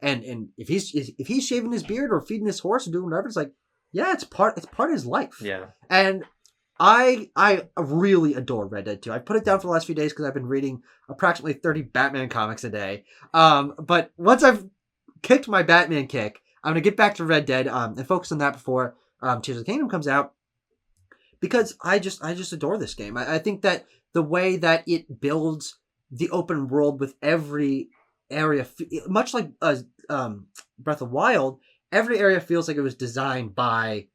And if he's shaving his beard or feeding his horse or doing whatever, it's like, yeah, it's part of his life. Yeah. And I really adore Red Dead 2. I put it down for the last few days because I've been reading approximately 30 Batman comics a day. But once I've kicked my Batman kick, I'm going to get back to Red Dead and focus on that before Tears of the Kingdom comes out, because I just adore this game. I think that the way that it builds the open world with every area, much like Breath of the Wild, every area feels like it was designed by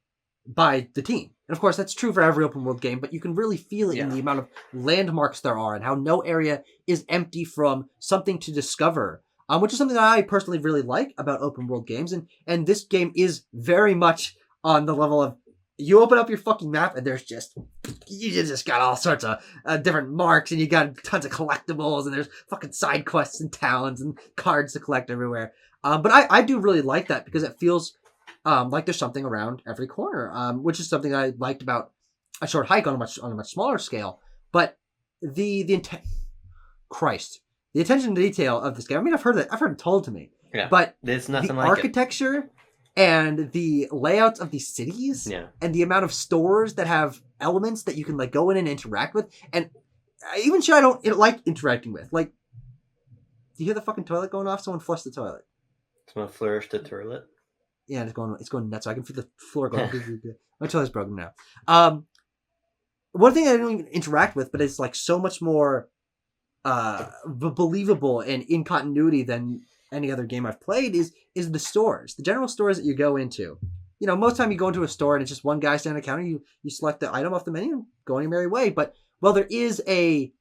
the team. And of course, that's true for every open world game, but you can really feel it in the amount of landmarks there are and how no area is empty from something to discover. Which is something that I personally really like about open world games. And this game is very much on the level of, you open up your fucking map and you just got all sorts of different marks, and you got tons of collectibles, and there's fucking side quests and towns and cards to collect everywhere. But I do really like that, because it feels Like there's something around every corner, which is something I liked about a short hike on a much smaller scale. But the intent, Christ, the attention to detail of this game. I mean, I've heard it told to me. Yeah, But there's the nothing like architecture and the layouts of these cities, and the amount of stores that have elements that you can like go in and interact with, and even shit I don't like interacting with. Like, do you hear the fucking toilet going off? Someone flushed the toilet. Someone flourished the toilet. Yeah, it's going nuts. So I can feel the floor going. My toilet's broken now. One thing I don't even interact with, but it's like so much more believable and in continuity than any other game I've played is the stores, the general stores that you go into. You know, most time you go into a store and it's just one guy standing at the counter. You select the item off the menu and go on your merry way. But there is a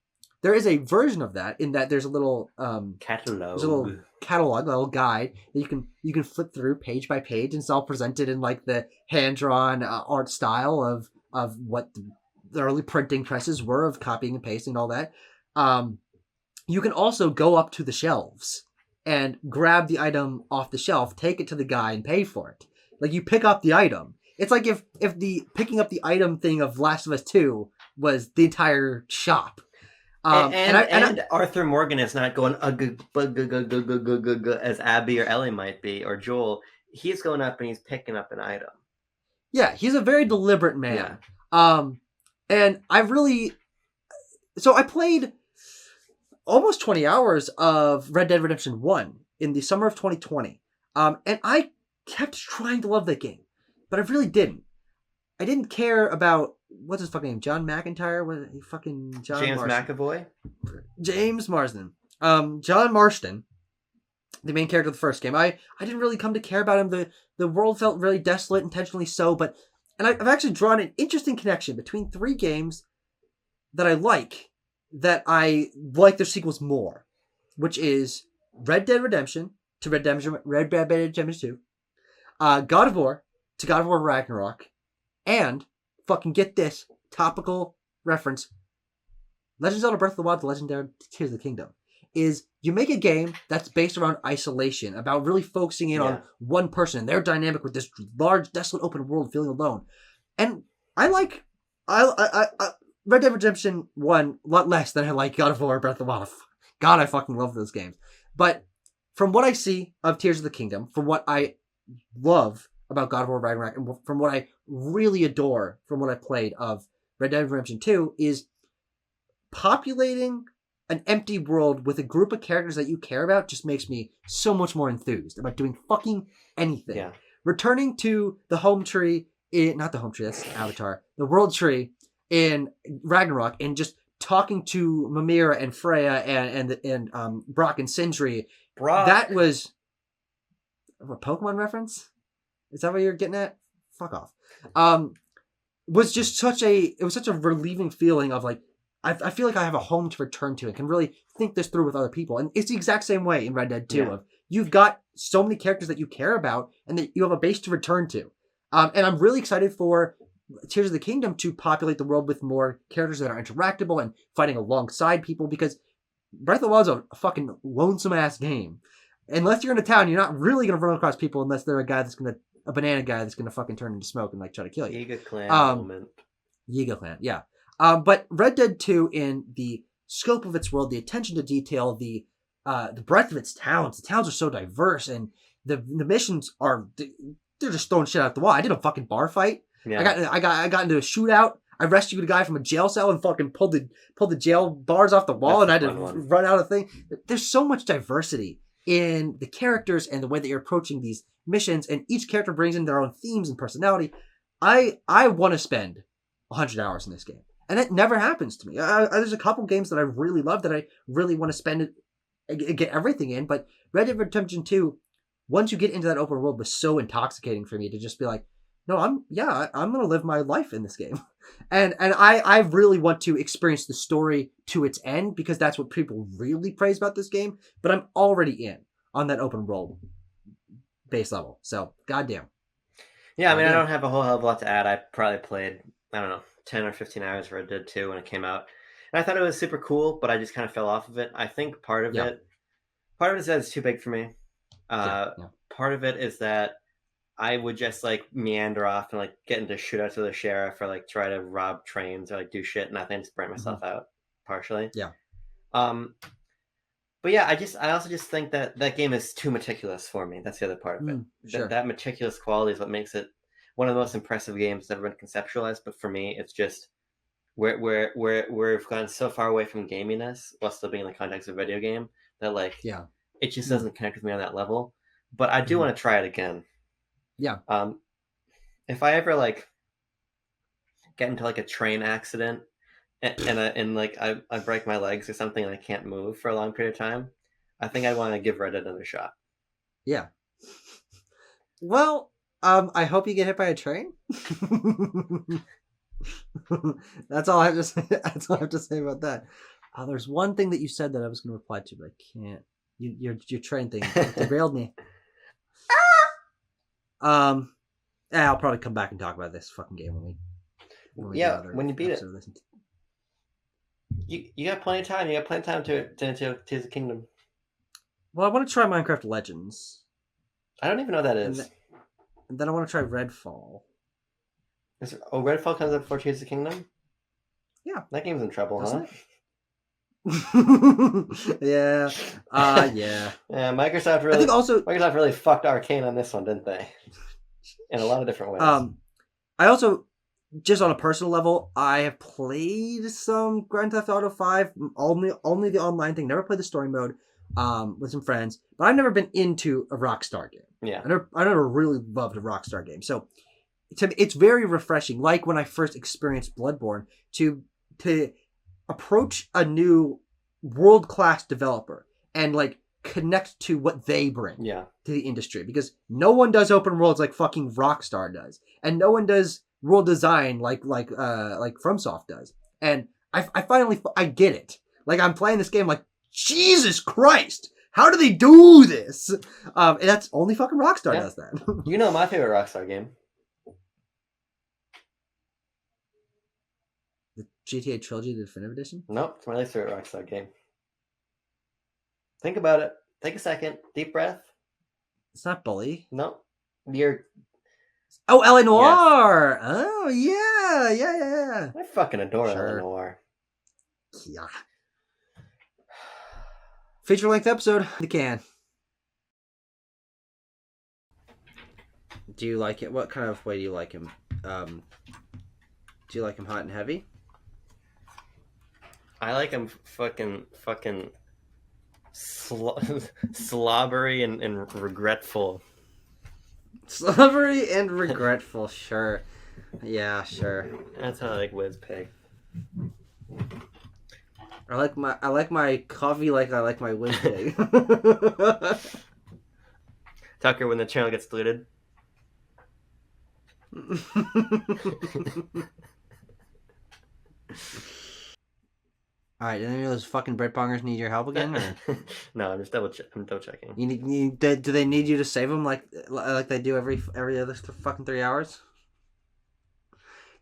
version of that in that there's a little catalog. There's a little catalog, a little guide that you can flip through page by page, and it's all presented in like the hand drawn art style of what the early printing presses were of copying and pasting and all that. You can also go up to the shelves and grab the item off the shelf, take it to the guy, and pay for it. Like, you pick up the item. It's like if the picking up the item thing of Last of Us 2 was the entire shop. And Arthur Morgan is not going as Abby or Ellie might be, or Joel. He's going up and he's picking up an item. Yeah, he's a very deliberate man. Yeah. And I played almost 20 hours of Red Dead Redemption 1 in the summer of 2020. And I kept trying to love that game, but I really didn't. I didn't care about, what's his fucking name? John McIntyre? What, fucking John James Marsden. McAvoy? James Marsden. John Marston, the main character of the first game. I didn't really come to care about him. The world felt really desolate, intentionally so, and I've actually drawn an interesting connection between three games that I like their sequels more, which is Red Dead Redemption to Red Dead Redemption 2, God of War to God of War Ragnarok, and, fucking get this, topical reference, Legend of Zelda Breath of the Wild to Legendary Tears of the Kingdom, is you make a game that's based around isolation, about really focusing in on one person and their dynamic with this large, desolate, open world, feeling alone. And I like Red Dead Redemption 1 a lot less than I like God of War, Breath of the Wild. God, I fucking love those games. But from what I see of Tears of the Kingdom, from what I love about God of War Ragnarok, and from what I really adore from what I played of Red Dead Redemption 2, is populating an empty world with a group of characters that you care about just makes me so much more enthused about doing fucking anything. Yeah. Returning to the home tree, not the home tree, that's Avatar, the world tree in Ragnarok, and just talking to Mimir and Freya and Brock and Sindri. Brock. That was a Pokemon reference? Is that what you're getting at? Fuck off. Was just such a relieving feeling of like, I feel like I have a home to return to and can really think this through with other people. And it's the exact same way in Red Dead 2 of you've got so many characters that you care about and that you have a base to return to. And I'm really excited for Tears of the Kingdom to populate the world with more characters that are interactable and fighting alongside people, because Breath of the Wild is a fucking lonesome ass game. Unless you're in a town, you're not really going to run across people unless they're a banana guy that's going to fucking turn into smoke and like try to kill you. Yiga Clan moment. Yiga Clan, yeah. But Red Dead 2, in the scope of its world, the attention to detail, the breadth of its towns. The towns are so diverse, and the missions they're just throwing shit out the wall. I did a fucking bar fight. Yeah. I got into a shootout. I rescued a guy from a jail cell and fucking pulled the jail bars off the wall. That's and I had to run out of thing. There's so much diversity in the characters and the way that you're approaching these missions, and each character brings in their own themes and personality. I want to spend 100 hours in this game, and it never happens to me. There's a couple games that I really love that I really want to spend it, get everything in, but Red Dead Redemption 2, once you get into that open world, was so intoxicating for me to just be like, no, I'm going to live my life in this game. And I really want to experience the story to its end, because that's what people really praise about this game. But I'm already in on that open world base level. So, goddamn. Yeah, I mean, I don't have a whole hell of a lot to add. I probably played, 10 or 15 hours Red Dead 2 when it came out. And I thought it was super cool, but I just kind of fell off of it. I think part of it is that it's too big for me. Part of it is that I would just like meander off and like get into shootouts with the sheriff or like try to rob trains or like do shit, nothing, just burn myself out partially. Yeah. But yeah, I also just think that that game is too meticulous for me. That's the other part of it. Sure. That meticulous quality is what makes it one of the most impressive games that's ever been conceptualized. But for me, it's just we've gone so far away from gaminess while still being in the context of a video game that like it just doesn't connect with me on that level. But I do want to try it again. Yeah. If I ever like get into like a train accident and like I break my legs or something and I can't move for a long period of time, I think I want to give Red Dead another shot. Yeah. Well, I hope you get hit by a train. That's all I have to say. That's all I have to say about that. There's one thing that you said that I was going to reply to, but I can't. Your train thing derailed me. I'll probably come back and talk about this fucking game when we beat it. You got plenty of time. You got plenty of time to Tears of the Kingdom. Well, I want to try Minecraft Legends. I don't even know what that is. And then I want to try Redfall. Redfall comes up before Tears of the Kingdom? Yeah. That game's in trouble, Doesn't huh? Yeah. Yeah. Yeah, Microsoft really fucked Arcane on this one, didn't they? In a lot of different ways. I also, just on a personal level, I have played some Grand Theft Auto 5, only the online thing. Never played the story mode with some friends, but I've never been into a Rockstar game. Yeah. I never really loved a Rockstar game. So to me, it's very refreshing, like when I first experienced Bloodborne, to approach a new world-class developer and like connect to what they bring to the industry, because no one does open worlds like fucking Rockstar does, and no one does world design like FromSoft does. And I finally get it. Like, I'm playing this game like, Jesus Christ, how do they do this? And that's only fucking Rockstar does that. You know my favorite Rockstar game. The GTA Trilogy, the Definitive Edition? Nope, it's my least favorite Rockstar game. Think about it. Take a second. Deep breath. It's not Bully. Nope. Oh, L.A. Noire! Yes. Oh, yeah. I fucking adore L.A. Noire. Yeah. Feature-length episode. You can. Do you like it? What kind of way do you like him? Do you like him hot and heavy? I like him fucking slobbery and regretful. Slobbery and regretful, sure. Yeah, sure. That's how I like Wizpig. I like my coffee like I like my Wizpig. Tucker, when the channel gets deleted. Alright, do any of those fucking bread pongers need your help again? Or? No, I'm just double checking. Do they need you to save them like they do every other fucking 3 hours?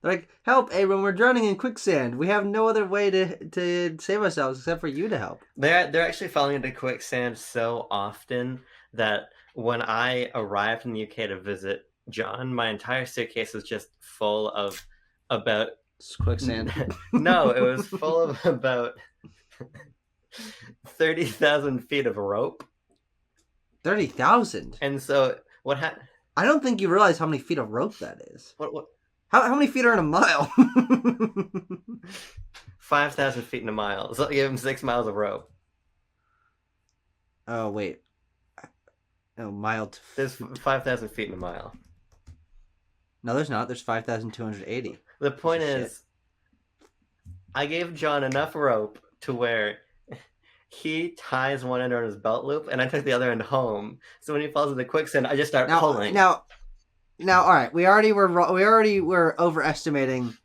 They're like, help, Abram, we're drowning in quicksand. We have no other way to save ourselves except for you to help. They're actually falling into quicksand so often that when I arrived in the UK to visit John, my entire suitcase was just full of about... quicksand. No, it was full of about 30,000 feet of rope. 30,000? And so what happened? I don't think you realize how many feet of rope that is. What? How many feet are in a mile? 5,000 feet in a mile. So I gave him 6 miles of rope. Oh, wait. No, mile. There's 5,000 feet in a mile. No, there's not. There's 5,280. The point is, I gave John enough rope to where he ties one end on his belt loop, and I took the other end home. So when he falls in the quicksand, I just start pulling. Now, all right. We already were overestimating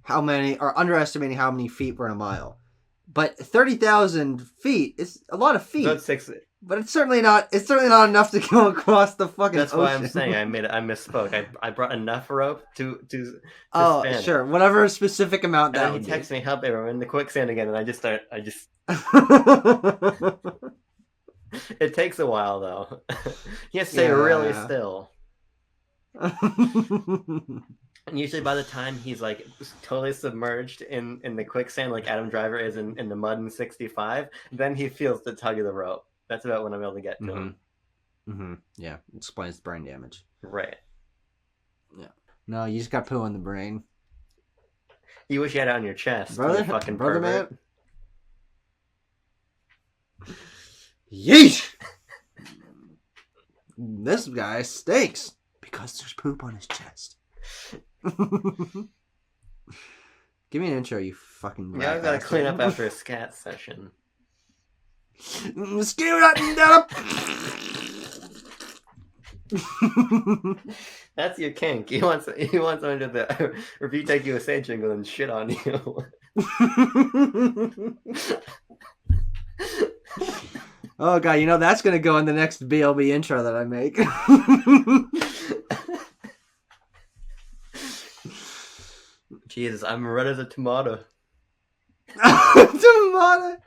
how many, or underestimating how many feet were in a mile. But 30,000 feet is a lot of feet. About 6. But it's certainly not enough to go across the fucking That's ocean. Why I'm saying I misspoke. I brought enough rope to spin. Sure, whatever specific amount that. And he texts me, "Help, I'm in the quicksand again," and I just. It takes a while though. You have to stay really still. And usually by the time he's like totally submerged in the quicksand, like Adam Driver is in the mud in 65, then he feels the tug of the rope. That's about when I'm able to get to him. Mm-hmm. Yeah, explains the brain damage. Right. Yeah. No, you just got poo in the brain. You wish you had it on your chest, brother. You fucking brother, pervert. Man. Yeesh! This guy stinks because there's poop on his chest. Give me an intro, you fucking. Yeah, I gotta clean up after a scat session. That's your kink. He wants under the Review Tech USA jingle and shit on you. Oh god, you know that's gonna go in the next BLB intro that I make. Jesus, I'm red as a tomato. Tomato.